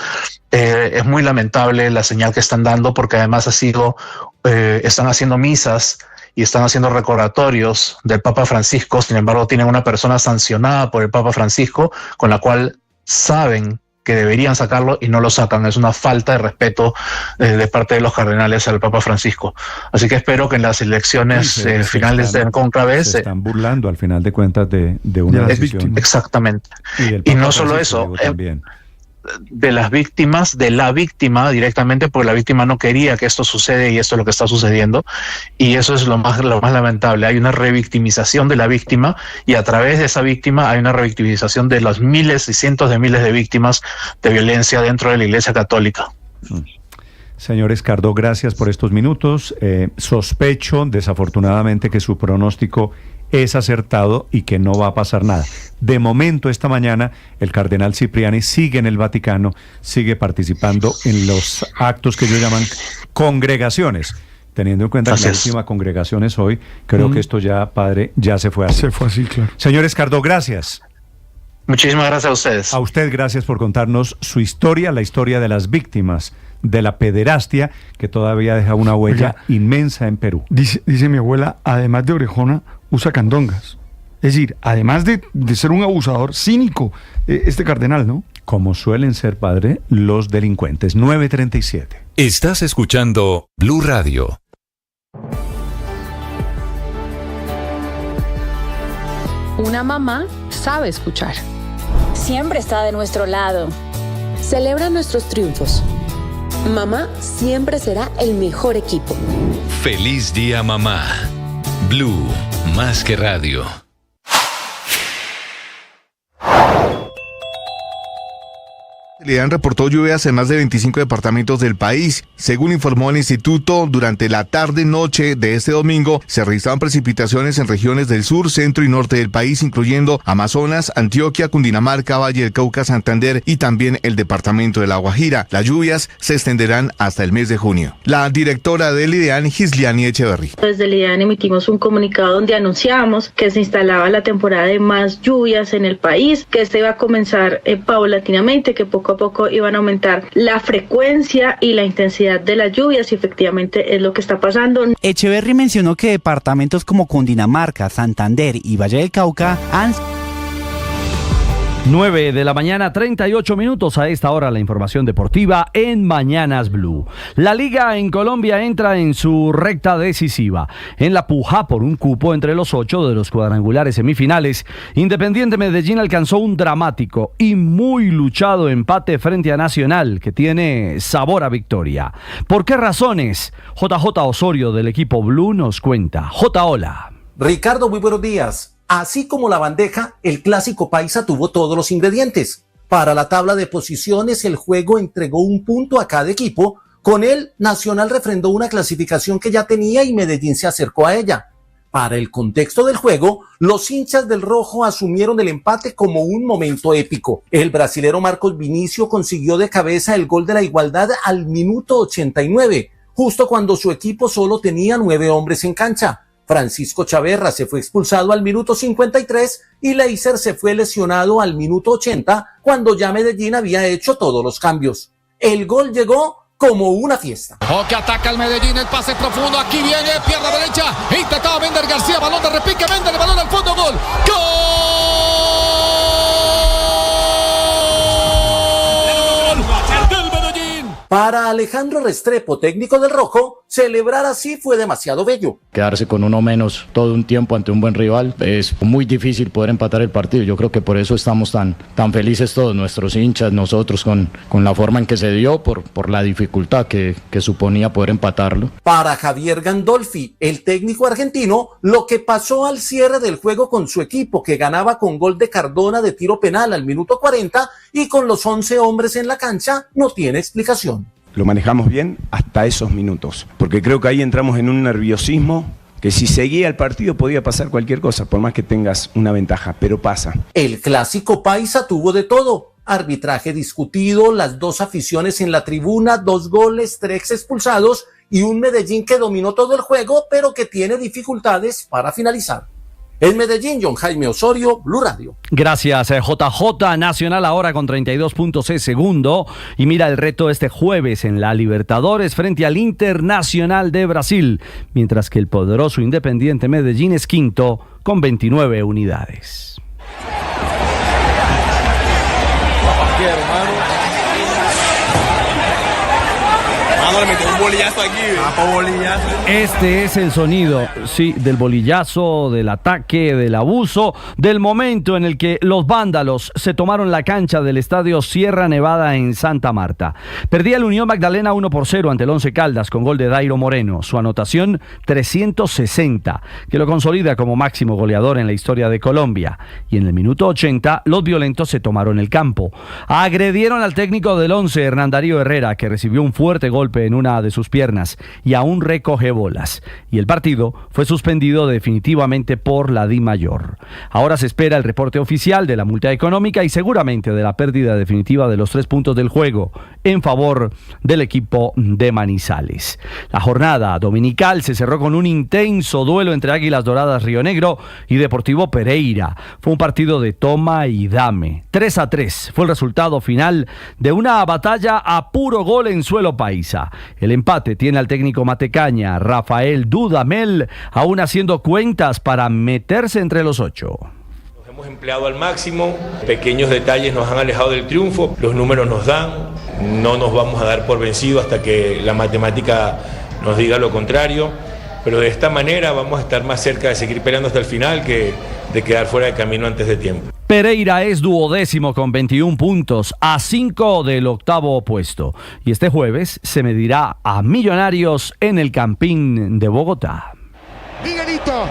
Es muy lamentable la señal que están dando, porque además están haciendo misas y están haciendo recordatorios del Papa Francisco. Sin embargo, tienen una persona sancionada por el Papa Francisco, con la cual saben que deberían sacarlo y no lo sacan. Es una falta de respeto de parte de los cardenales al Papa Francisco. Así que espero que en las elecciones finales del cónclave se están burlando al final de cuentas de una decisión. Exactamente. Y no solo eso, también. De las víctimas, de la víctima directamente, porque la víctima no quería que esto suceda y esto es lo que está sucediendo, y eso es lo más lamentable. Hay una revictimización de la víctima y a través de esa víctima hay una revictimización de las miles y cientos de miles de víctimas de violencia dentro de la Iglesia Católica. Señor Escardó, gracias por estos minutos. Sospecho, desafortunadamente, que su pronóstico es acertado y que no va a pasar nada. De momento, esta mañana, el cardenal Cipriani sigue en el Vaticano, sigue participando en los actos que ellos llaman congregaciones. Teniendo en cuenta que la última congregación es hoy, creo que esto ya, padre, ya se fue así. Se fue así, claro. Señor Escardó, gracias. Muchísimas gracias a ustedes. A usted, gracias por contarnos su historia, la historia de las víctimas de la pederastia, que todavía deja una huella inmensa en Perú. Dice mi abuela, además de orejona, usa candongas. Es decir, además de ser un abusador cínico, este cardenal, ¿no? Como suelen ser, padre, los delincuentes. 9:37. Estás escuchando Blue Radio. Una mamá sabe escuchar. Siempre está de nuestro lado. Celebra nuestros triunfos. Mamá siempre será el mejor equipo. Feliz día, mamá. Blue, más que radio. El IDAN reportó lluvias en más de 25 departamentos del país. Según informó el instituto, durante la tarde-noche de este domingo se registraron precipitaciones en regiones del sur, centro y norte del país, incluyendo Amazonas, Antioquia, Cundinamarca, Valle del Cauca, Santander y también el departamento de La Guajira. Las lluvias se extenderán hasta el mes de junio. La directora del IDAN, Gisliani Echeverry. Desde el IDAN emitimos un comunicado donde anunciábamos que se instalaba la temporada de más lluvias en el país, que iba a comenzar paulatinamente, que poco a poco iban a aumentar la frecuencia y la intensidad de las lluvias, y efectivamente es lo que está pasando. Echeverry mencionó que departamentos como Cundinamarca, Santander y Valle del Cauca han... 9 de la mañana, 38 minutos. A esta hora la información deportiva en Mañanas Blue. La Liga en Colombia entra en su recta decisiva. En la puja por un cupo entre los 8 de los cuadrangulares semifinales, Independiente Medellín alcanzó un dramático y muy luchado empate frente a Nacional, que tiene sabor a victoria. ¿Por qué razones? JJ Osorio del equipo Blue nos cuenta. Hola. Ricardo, muy buenos días. Así como la bandeja, el clásico paisa tuvo todos los ingredientes. Para la tabla de posiciones, el juego entregó un punto a cada equipo. Con él, Nacional refrendó una clasificación que ya tenía y Medellín se acercó a ella. Para el contexto del juego, los hinchas del rojo asumieron el empate como un momento épico. El brasilero Marcos Vinicio consiguió de cabeza el gol de la igualdad al minuto 89, justo cuando su equipo solo tenía 9 hombres en cancha. Francisco Chaverra se fue expulsado al minuto 53 y Leiser se fue lesionado al minuto 80, cuando ya Medellín había hecho todos los cambios. El gol llegó como una fiesta. Que ataca el Medellín, el pase profundo, aquí viene, pierna derecha, intentaba Mender García, balón de repique, Mender, el balón al fondo, gol. Para Alejandro Restrepo, técnico del Rojo, celebrar así fue demasiado bello. Quedarse con uno menos todo un tiempo ante un buen rival es muy difícil poder empatar el partido. Yo creo que por eso estamos tan felices todos, nuestros hinchas, nosotros con la forma en que se dio, por la dificultad que suponía poder empatarlo. Para Javier Gandolfi, el técnico argentino, lo que pasó al cierre del juego con su equipo, que ganaba con gol de Cardona de tiro penal al minuto 40 y con los 11 hombres en la cancha, no tiene explicación. Lo manejamos bien hasta esos minutos, porque creo que ahí entramos en un nerviosismo que si seguía el partido podía pasar cualquier cosa, por más que tengas una ventaja, pero pasa. El clásico paisa tuvo de todo: arbitraje discutido, las dos aficiones en la tribuna, 2 goles, 3 expulsados y un Medellín que dominó todo el juego, pero que tiene dificultades para finalizar. En Medellín, John Jaime Osorio, Blue Radio. Gracias, JJ. Nacional ahora con 32 puntos es segundo. Y mira el reto este jueves en la Libertadores frente al Internacional de Brasil. Mientras que el poderoso Independiente Medellín es quinto con 29 unidades. Un bolillazo aquí. Este es el sonido, sí, del bolillazo, del ataque, del abuso, del momento en el que los vándalos se tomaron la cancha del estadio Sierra Nevada en Santa Marta. Perdía el Unión Magdalena 1-0 ante el Once Caldas con gol de Dairo Moreno. Su anotación 360, que lo consolida como máximo goleador en la historia de Colombia. Y en el minuto 80, los violentos se tomaron el campo. Agredieron al técnico del Once, Hernán Darío Herrera, que recibió un fuerte golpe en una de sus piernas y aún recoge bolas. Y el partido fue suspendido definitivamente por la DIMAYOR. Ahora se espera el reporte oficial de la multa económica y seguramente de la pérdida definitiva de los 3 puntos del juego en favor del equipo de Manizales. La jornada dominical se cerró con un intenso duelo entre Águilas Doradas Río Negro y Deportivo Pereira. Fue un partido de toma y dame. 3-3 fue el resultado final de una batalla a puro gol en suelo paisa. El empate tiene al técnico matecaña Rafael Dudamel aún haciendo cuentas para meterse entre los 8. Nos hemos empleado al máximo, pequeños detalles nos han alejado del triunfo, los números nos dan, no nos vamos a dar por vencido hasta que la matemática nos diga lo contrario, pero de esta manera vamos a estar más cerca de seguir peleando hasta el final que de quedar fuera de camino antes de tiempo. Pereira es duodécimo con 21 puntos, a 5 del octavo puesto. Y este jueves se medirá a Millonarios en el Campín de Bogotá. Miguelito,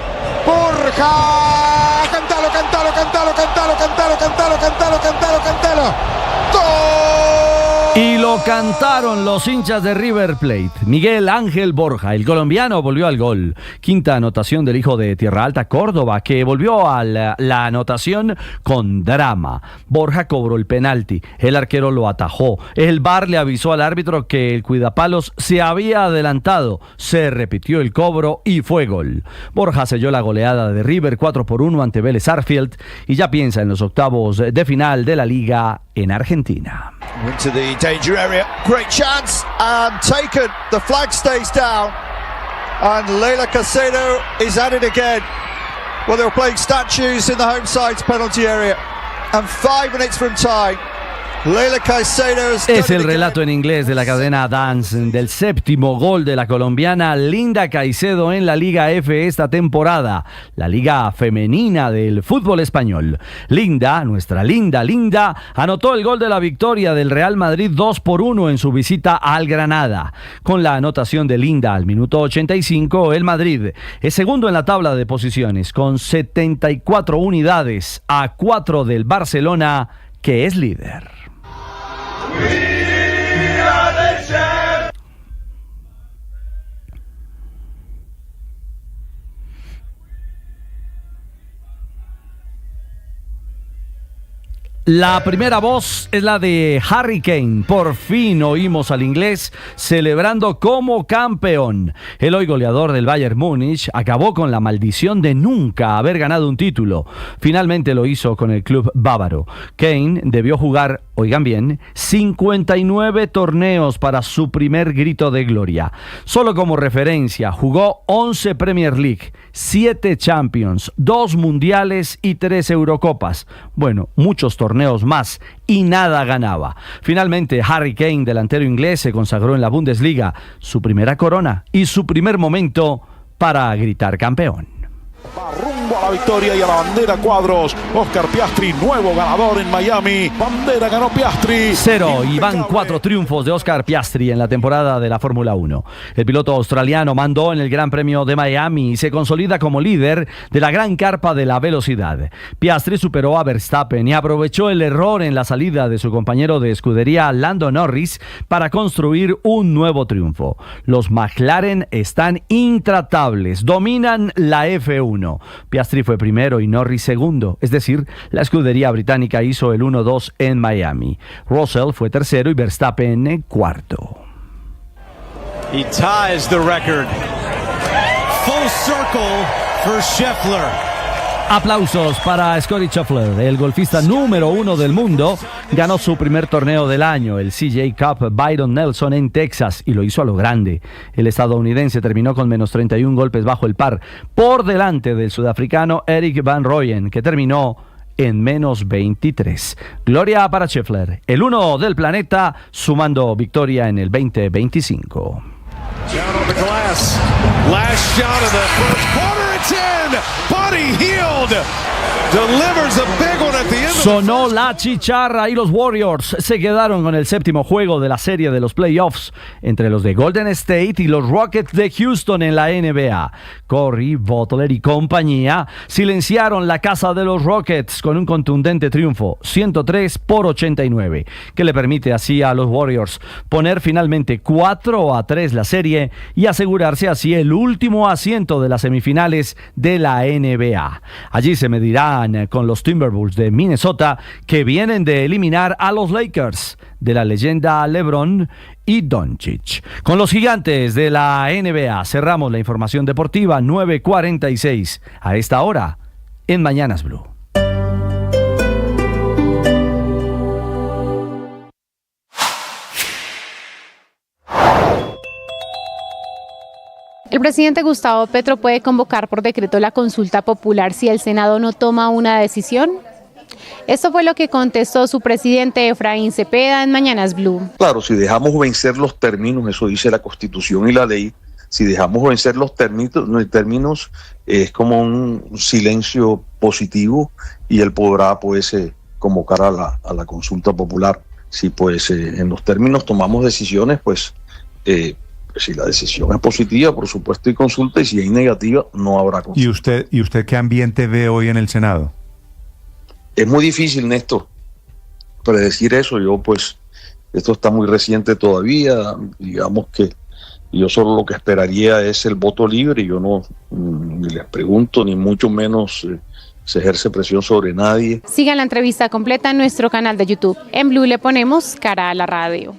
Borja, cántalo, cántalo, cántalo, cántalo, cántalo, cántalo, cántalo, cántalo, cántalo. ¡Gol! Y lo cantaron los hinchas de River Plate. Miguel Ángel Borja, el colombiano, volvió al gol. Quinta anotación del hijo de Tierra Alta, Córdoba, que volvió a la anotación con drama. Borja cobró el penalti, el arquero lo atajó. El VAR le avisó al árbitro que el cuidapalos se había adelantado. Se repitió el cobro y fue gol. Borja selló la goleada de River 4-1 ante Vélez Sarsfield y ya piensa en los octavos de final de la Liga en Argentina. Into the danger area, great chance and taken. The flag stays down and Leila Caicedo is at it again. Well, they were playing statues in the home side's penalty area and 5 minutes from time. Leila Caicedo es el relato en inglés de la cadena Dance del séptimo gol de la colombiana Linda Caicedo en la Liga F esta temporada, la liga femenina del fútbol español. Linda, nuestra Linda, anotó el gol de la victoria del Real Madrid 2-1 en su visita al Granada. Con la anotación de Linda al minuto 85, el Madrid es segundo en la tabla de posiciones con 74 unidades a 4 del Barcelona, que es líder. La primera voz es la de Harry Kane. Por fin oímos al inglés celebrando como campeón. El hoy goleador del Bayern Múnich acabó con la maldición de nunca haber ganado un título. Finalmente lo hizo con el club bávaro. Kane debió jugar, oigan bien, 59 torneos para su primer grito de gloria. Solo como referencia, jugó 11 Premier League, 7 Champions, 2 Mundiales y 3 Eurocopas. Bueno, muchos torneos más y nada ganaba. Finalmente, Harry Kane, delantero inglés, se consagró en la Bundesliga, su primera corona y su primer momento para gritar campeón. Va rumbo a la victoria y a la bandera cuadros. Oscar Piastri, nuevo ganador en Miami. Bandera ganó Piastri. 0 y van 4 triunfos de Oscar Piastri en la temporada de la Fórmula 1. El piloto australiano mandó en el Gran Premio de Miami y se consolida como líder de la gran carpa de la velocidad. Piastri superó a Verstappen y aprovechó el error en la salida de su compañero de escudería Lando Norris para construir un nuevo triunfo. Los McLaren están intratables, dominan la F1. Piastri fue primero y Norris segundo, es decir, la escudería británica hizo el 1-2 en Miami. Russell fue tercero y Verstappen cuarto. He ties the record. Full circle for Scheffler. Aplausos para Scottie Scheffler, el golfista número 1 del mundo. Ganó su primer torneo del año, el CJ Cup Byron Nelson en Texas, y lo hizo a lo grande. El estadounidense terminó con menos 31 golpes bajo el par, por delante del sudafricano Erik van Rooyen, que terminó en menos 23. Gloria para Scheffler, el 1 del planeta, sumando victoria en el 2025. Down on the glass. Last shot of the first quarter. It's in. Buddy Hield delivers a big one at the end. Sonó la chicharra y los Warriors se quedaron con el séptimo juego de la serie de los playoffs entre los de Golden State y los Rockets de Houston en la NBA. Curry, Butler y compañía silenciaron la casa de los Rockets con un contundente triunfo, 103-89, que le permite así a los Warriors poner finalmente 4-3 la serie y asegurarse así el último asiento de las semifinales de la NBA. Allí se medirán con los Timberwolves de Minnesota, que vienen de eliminar a los Lakers de la leyenda LeBron y Doncic. Con los gigantes de la NBA cerramos la información deportiva. 9:46 a esta hora en Mañanas Blue. El presidente Gustavo Petro puede convocar por decreto la consulta popular si el Senado no toma una decisión. Esto fue lo que contestó su presidente Efraín Cepeda en Mañanas Blue. Claro, si dejamos vencer los términos, eso dice la Constitución y la ley, si dejamos vencer los términos es como un silencio positivo y él podrá pues convocar a la consulta popular. Si pues en los términos tomamos decisiones, pues si la decisión es positiva, por supuesto hay consulta, y si es negativa, no habrá consulta. ¿Y usted qué ambiente ve hoy en el Senado? Es muy difícil, Néstor, predecir eso. Yo pues, esto está muy reciente todavía, digamos que yo solo lo que esperaría es el voto libre, y yo no ni les pregunto, ni mucho menos se ejerce presión sobre nadie. Sigan la entrevista completa en nuestro canal de YouTube. En Blue le ponemos cara a la radio.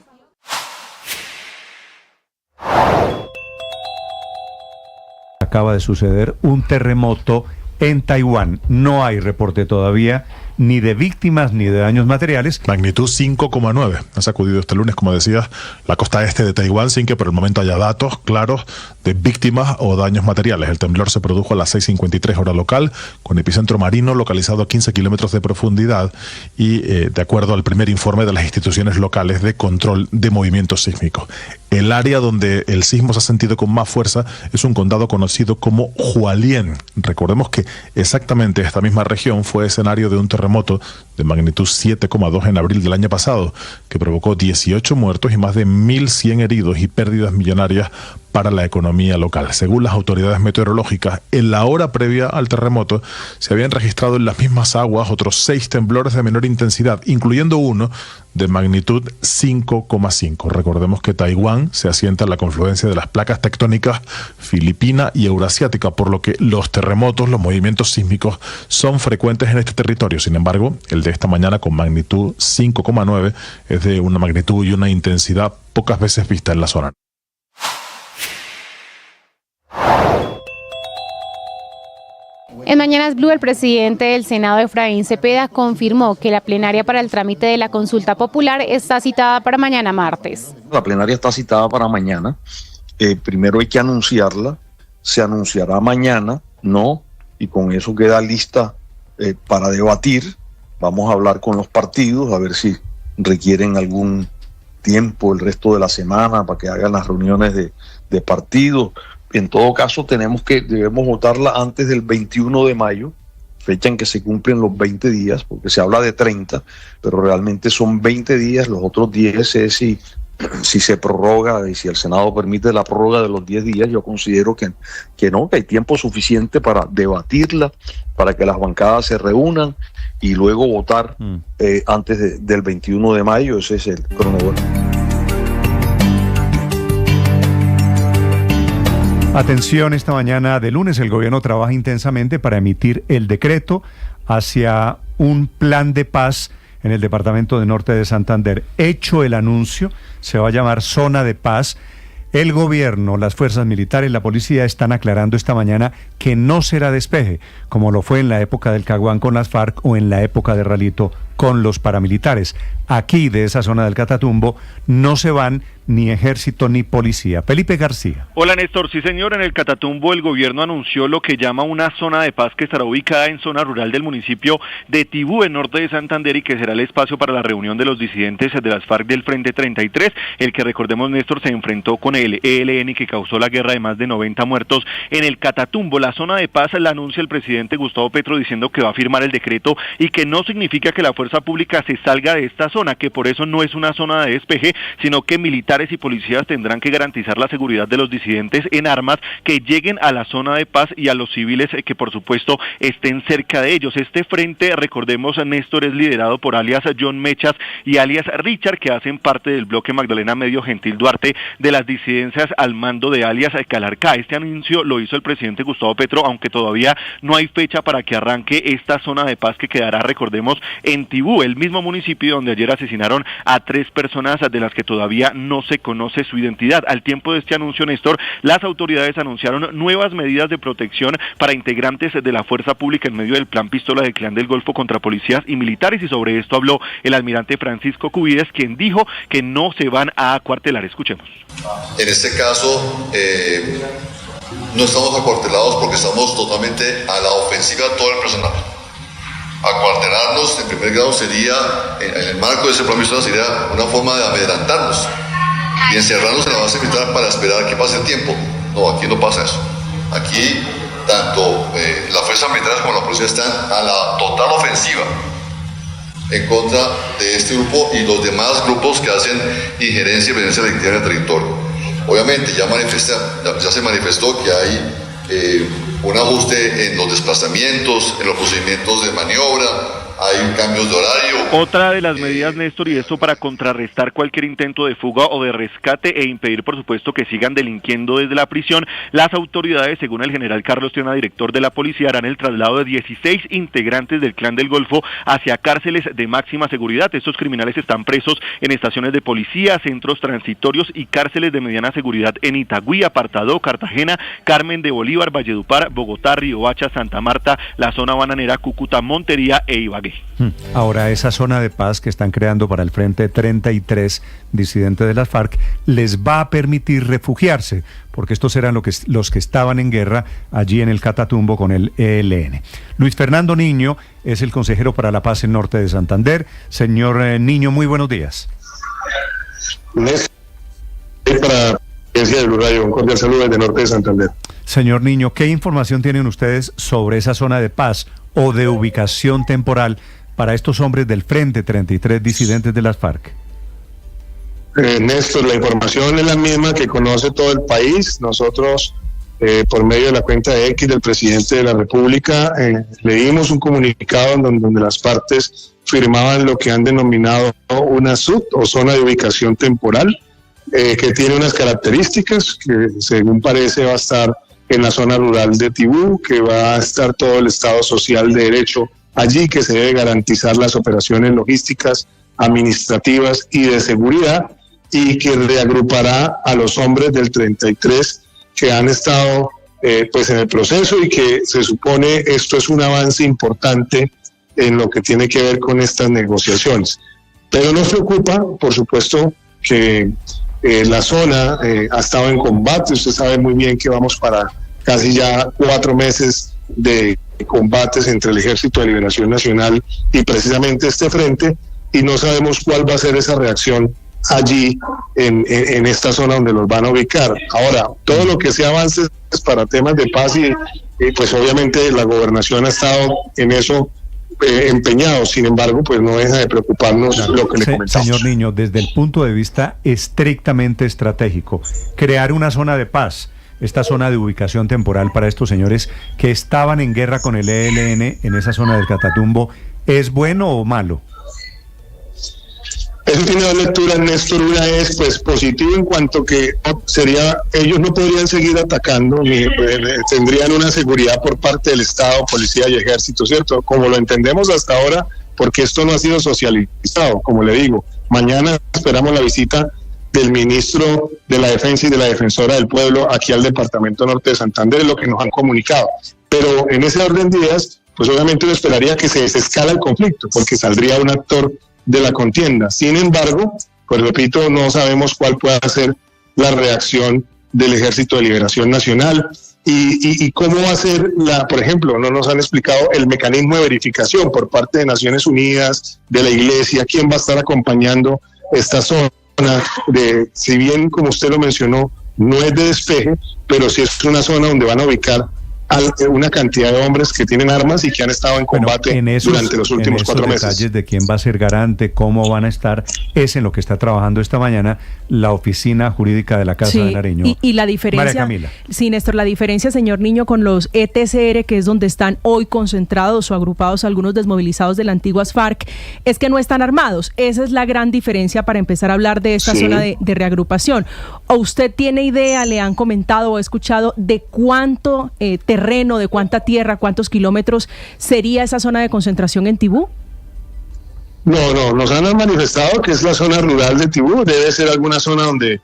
Acaba de suceder un terremoto en Taiwán. No hay reporte todavía ni de víctimas ni de daños materiales. Magnitud 5,9. Ha sacudido este lunes, como decías, la costa este de Taiwán sin que por el momento haya datos claros de víctimas o daños materiales. El temblor se produjo a las 6:53 hora local, con epicentro marino localizado a 15 kilómetros de profundidad y de acuerdo al primer informe de las instituciones locales de control de movimientos sísmicos. El área donde el sismo se ha sentido con más fuerza es un condado conocido como Hualien. Recordemos que exactamente esta misma región fue escenario de un terremoto de magnitud 7,2 en abril del año pasado, que provocó 18 muertos y más de 1.100 heridos y pérdidas millonarias para la economía local. Según las autoridades meteorológicas, en la hora previa al terremoto se habían registrado en las mismas aguas otros 6 temblores de menor intensidad, incluyendo uno de magnitud 5,5. Recordemos que Taiwán se asienta en la confluencia de las placas tectónicas filipina y eurasiática, por lo que los terremotos, los movimientos sísmicos son frecuentes en este territorio. Sin embargo, el de esta mañana con magnitud 5,9. Es de una magnitud y una intensidad pocas veces vista en la zona. En Mañanas Blue, el presidente del Senado, Efraín Cepeda, confirmó que la plenaria para el trámite de la consulta popular está citada para mañana martes. La plenaria está citada para mañana. Primero hay que anunciarla. Se anunciará mañana, ¿no? Y con eso queda lista para debatir. Vamos a hablar con los partidos a ver si requieren algún tiempo el resto de la semana para que hagan las reuniones de partidos. En todo caso, debemos votarla antes del 21 de mayo, fecha en que se cumplen los 20 días, porque se habla de 30, pero realmente son 20 días, los otros 10 es si se prorroga y si el Senado permite la prórroga de los 10 días. Yo considero que hay tiempo suficiente para debatirla, para que las bancadas se reúnan y luego votar antes del 21 de mayo. Ese es el cronograma. Atención, esta mañana de lunes el gobierno trabaja intensamente para emitir el decreto hacia un plan de paz en el departamento de Norte de Santander. Hecho el anuncio, se va a llamar Zona de Paz. El gobierno, las fuerzas militares, la policía están aclarando esta mañana que no será despeje, como lo fue en la época del Caguán con las FARC o en la época de Ralito con los paramilitares. Aquí, de esa zona del Catatumbo, no se van ni ejército ni policía. Felipe García. Hola Néstor, sí señor, en el Catatumbo el gobierno anunció lo que llama una zona de paz que estará ubicada en zona rural del municipio de Tibú, en norte de Santander, y que será el espacio para la reunión de los disidentes de las FARC del Frente 33, el que, recordemos Néstor, se enfrentó con el ELN y que causó la guerra de más de 90 muertos en el Catatumbo. La zona de paz la anuncia el presidente Gustavo Petro diciendo que va a firmar el decreto y que no significa que la fuerza pública se salga de esta zona, que por eso no es una zona de despeje, sino que militares y policías tendrán que garantizar la seguridad de los disidentes en armas que lleguen a la zona de paz y a los civiles que por supuesto estén cerca de ellos. Este frente, recordemos Néstor, es liderado por alias John Mechas y alias Richard, que hacen parte del bloque Magdalena Medio Gentil Duarte de las disidencias al mando de alias Calarcá. Este anuncio lo hizo el presidente Gustavo Petro, aunque todavía no hay fecha para que arranque esta zona de paz que quedará, recordemos, en Tibú, el mismo municipio donde ayer asesinaron a 3 personas de las que todavía no se conoce su identidad. Al tiempo de este anuncio, Néstor, las autoridades anunciaron nuevas medidas de protección para integrantes de la fuerza pública en medio del plan Pistola del Clan del Golfo contra policías y militares, y sobre esto habló el almirante Francisco Cubides, quien dijo que no se van a acuartelar. Escuchemos. En este caso, no estamos acuartelados porque estamos totalmente a la ofensiva todo el personal. Acuartelarnos en primer grado sería, en el marco de ese plan Pistola, sería una forma de amedrentarnos y encerrarnos en la base militar para esperar que pase el tiempo. No, aquí no pasa eso. Aquí tanto las fuerzas militares como la policía están a la total ofensiva en contra de este grupo y los demás grupos que hacen injerencia y violencia delictiva en el territorio. Obviamente ya se manifestó que hay un ajuste en los desplazamientos, en los procedimientos de maniobra, hay cambios de horario. Otra de las medidas, Néstor, y esto para contrarrestar cualquier intento de fuga o de rescate e impedir, por supuesto, que sigan delinquiendo desde la prisión, las autoridades, según el general Carlos Tiona, director de la policía, harán el traslado de 16 integrantes del Clan del Golfo hacia cárceles de máxima seguridad. Estos criminales están presos en estaciones de policía, centros transitorios y cárceles de mediana seguridad en Itagüí, Apartadó, Cartagena, Carmen de Bolívar, Valledupar, Bogotá, Riohacha, Santa Marta, la zona bananera, Cúcuta, Montería e Ibagué. Ahora, esa zona de paz que están creando para el Frente 33, disidentes de las FARC, les va a permitir refugiarse, porque estos eran los que estaban en guerra allí en el Catatumbo con el ELN. Luis Fernando Niño es el consejero para la paz en Norte de Santander. Señor Niño, muy buenos días. Para de Blue Radio, un cordial saludo desde Norte de Santander. Señor Niño, ¿qué información tienen ustedes sobre esa zona de paz o de ubicación temporal para estos hombres del Frente 33 disidentes de las FARC? Néstor, la información es la misma que conoce todo el país. Nosotros, por medio de la cuenta de X del presidente de la República, le dimos un comunicado donde las partes firmaban lo que han denominado una ZUT o zona de ubicación temporal, que tiene unas características que, según parece, va a estar en la zona rural de Tibú, que va a estar todo el Estado social de Derecho allí que se debe garantizar las operaciones logísticas, administrativas y de seguridad, y que reagrupará a los hombres del 33 que han estado pues en el proceso, y que se supone esto es un avance importante en lo que tiene que ver con estas negociaciones. Pero nos preocupa, por supuesto, que la zona ha estado en combate. Usted sabe muy bien que vamos para casi ya 4 meses de combates entre el Ejército de Liberación Nacional y precisamente este frente, y no sabemos cuál va a ser esa reacción allí en esta zona donde los van a ubicar. Ahora, todo lo que sea avances para temas de paz y pues obviamente la gobernación ha estado en eso empeñado. Sin embargo, pues no deja de preocuparnos lo que le comentamos. Señor Niño, desde el punto de vista estrictamente estratégico, crear una zona de paz, esta zona de ubicación temporal para estos señores que estaban en guerra con el ELN en esa zona del Catatumbo, ¿es bueno o malo? Eso tiene dos lecturas, Néstor. Una es pues positivo en cuanto que ellos no podrían seguir atacando, ni tendrían una seguridad por parte del Estado, policía y ejército, ¿cierto? Como lo entendemos hasta ahora, porque esto no ha sido socializado, como le digo. Mañana esperamos la visita del ministro de la Defensa y de la Defensora del Pueblo aquí al Departamento Norte de Santander, es lo que nos han comunicado. Pero en ese orden de días, pues obviamente uno esperaría que se desescala el conflicto, porque saldría un actor de la contienda. Sin embargo, pues repito, no sabemos cuál pueda ser la reacción del Ejército de Liberación Nacional y cómo va a ser por ejemplo, no nos han explicado el mecanismo de verificación por parte de Naciones Unidas, de la Iglesia, quién va a estar acompañando esta zona si bien, como usted lo mencionó, no es de despeje, pero sí es una zona donde van a ubicar una cantidad de hombres que tienen armas y que han estado en combate durante los últimos 4 meses. Detalles de quién va a ser garante, cómo van a estar, es en lo que está trabajando esta mañana la Oficina Jurídica de la Casa de Nariño. Y la diferencia, María Camila. Sí, Néstor, la diferencia, señor Niño, con los ETCR, que es donde están hoy concentrados o agrupados algunos desmovilizados de las antiguas FARC, es que no están armados. Esa es la gran diferencia para empezar a hablar de esta zona de reagrupación. ¿O usted tiene idea, le han comentado o escuchado de cuánto terreno, de cuánta tierra, cuántos kilómetros sería esa zona de concentración en Tibú? No, nos han manifestado que es la zona rural de Tibú. Debe ser alguna zona donde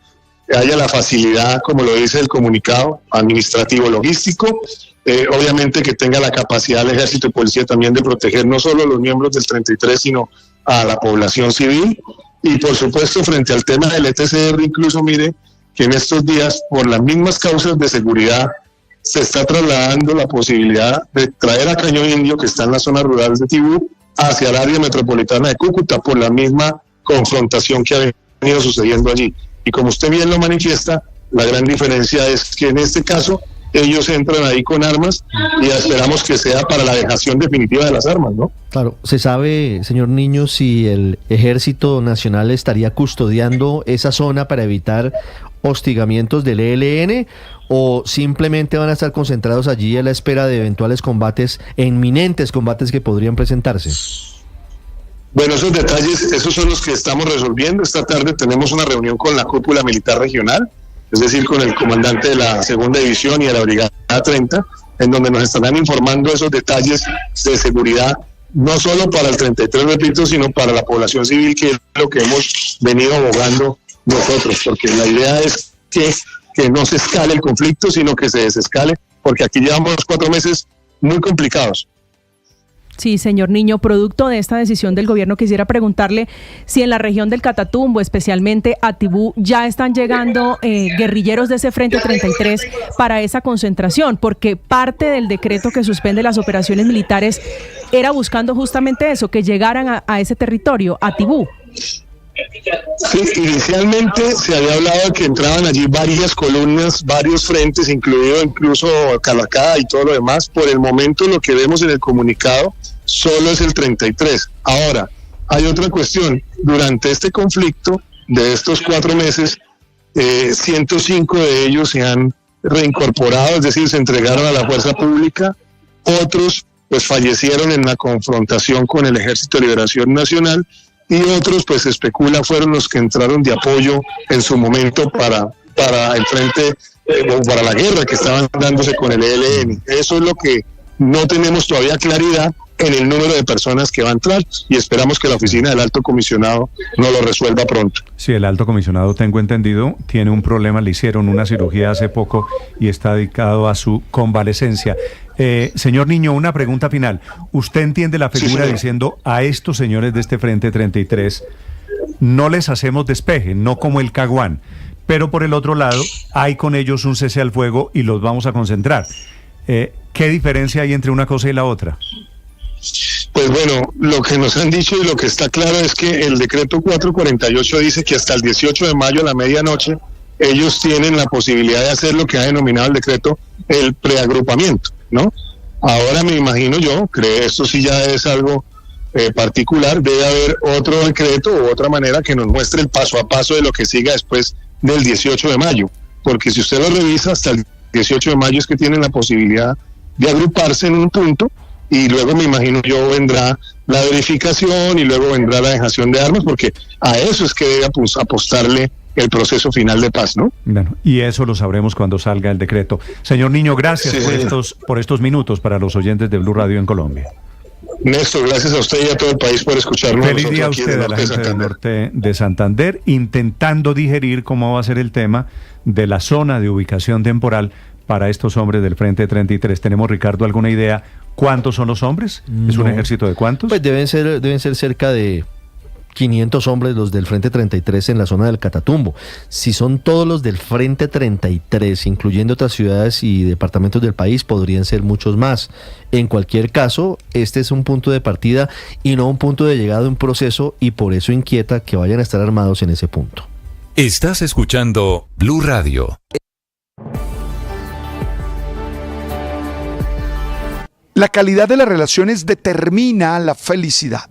haya la facilidad, como lo dice el comunicado, administrativo, logístico, obviamente que tenga la capacidad el Ejército y Policía también de proteger no solo a los miembros del 33, sino a la población civil. Y por supuesto, frente al tema del ETCR, incluso mire que en estos días, por las mismas causas de seguridad, se está trasladando la posibilidad de traer a Caño Indio, que está en la zona rural de Tibú, hacia el área metropolitana de Cúcuta, por la misma confrontación que ha venido sucediendo allí. Y como usted bien lo manifiesta, la gran diferencia es que en este caso ellos entran ahí con armas y esperamos que sea para la dejación definitiva de las armas, ¿no? Claro, ¿se sabe, señor Niño, si el Ejército Nacional estaría custodiando esa zona para evitar hostigamientos del ELN o simplemente van a estar concentrados allí a la espera de eventuales combates, inminentes combates que podrían presentarse? Bueno, esos detalles, esos son los que estamos resolviendo. Esta tarde tenemos una reunión con la cúpula militar regional, es decir, con el comandante de la segunda división y de la brigada 30, en donde nos estarán informando esos detalles de seguridad, no solo para el 33, repito, sino para la población civil, que es lo que hemos venido abogando nosotros, porque la idea es que no se escale el conflicto, sino que se desescale, porque aquí llevamos 4 meses muy complicados. Sí, señor Niño, producto de esta decisión del gobierno, quisiera preguntarle si en la región del Catatumbo, especialmente a Tibú, ya están llegando guerrilleros de ese Frente 33 para esa concentración, porque parte del decreto que suspende las operaciones militares era buscando justamente eso, que llegaran a ese territorio, a Tibú. Sí, inicialmente se había hablado de que entraban allí varias columnas, varios frentes, incluido incluso Calacá y todo lo demás. Por el momento lo que vemos en el comunicado solo es el 33. Ahora, hay otra cuestión. Durante este conflicto de estos 4 meses, 105 de ellos se han reincorporado, es decir, se entregaron a la fuerza pública. Otros pues fallecieron en la confrontación con el Ejército de Liberación Nacional, y otros, pues se especula, fueron los que entraron de apoyo en su momento para el frente o para la guerra que estaban dándose con el ELN. Eso es lo que no tenemos todavía claridad, en el número de personas que va a entrar, y esperamos que la oficina del alto comisionado nos lo resuelva pronto. Sí, el alto comisionado, tengo entendido, tiene un problema, le hicieron una cirugía hace poco y está dedicado a su convalecencia. Señor Niño, una pregunta final. ¿Usted entiende la figura diciendo a estos señores de este Frente 33 no les hacemos despeje, no como el Caguán, pero por el otro lado hay con ellos un cese al fuego y los vamos a concentrar? ¿Qué diferencia hay entre una cosa y la otra? Pues bueno, lo que nos han dicho y lo que está claro es que el decreto 448 dice que hasta el 18 de mayo a la medianoche ellos tienen la posibilidad de hacer lo que ha denominado el decreto el preagrupamiento, ¿no? Ahora me imagino yo, esto sí ya es algo particular, debe haber otro decreto u otra manera que nos muestre el paso a paso de lo que siga después del 18 de mayo, porque si usted lo revisa, hasta el 18 de mayo es que tienen la posibilidad de agruparse en un punto, y luego me imagino yo vendrá la verificación y luego vendrá la dejación de armas, porque a eso es que debe apostarle el proceso final de paz, ¿no? Bueno, y eso lo sabremos cuando salga el decreto. Señor Niño, gracias por estos minutos para los oyentes de Blue Radio en Colombia. Néstor, gracias a usted y a todo el país por escucharnos. Feliz día a usted, a la gente del norte de Santander, intentando digerir cómo va a ser el tema de la zona de ubicación temporal para estos hombres del Frente 33. ¿Tenemos, Ricardo, alguna idea cuántos son los hombres? ¿Es un ejército de cuántos? Pues deben ser cerca de 500 hombres los del Frente 33 en la zona del Catatumbo. Si son todos los del Frente 33, incluyendo otras ciudades y departamentos del país, podrían ser muchos más. En cualquier caso, este es un punto de partida y no un punto de llegada de un proceso, y por eso inquieta que vayan a estar armados en ese punto. Estás escuchando Blue Radio. La calidad de las relaciones determina la felicidad.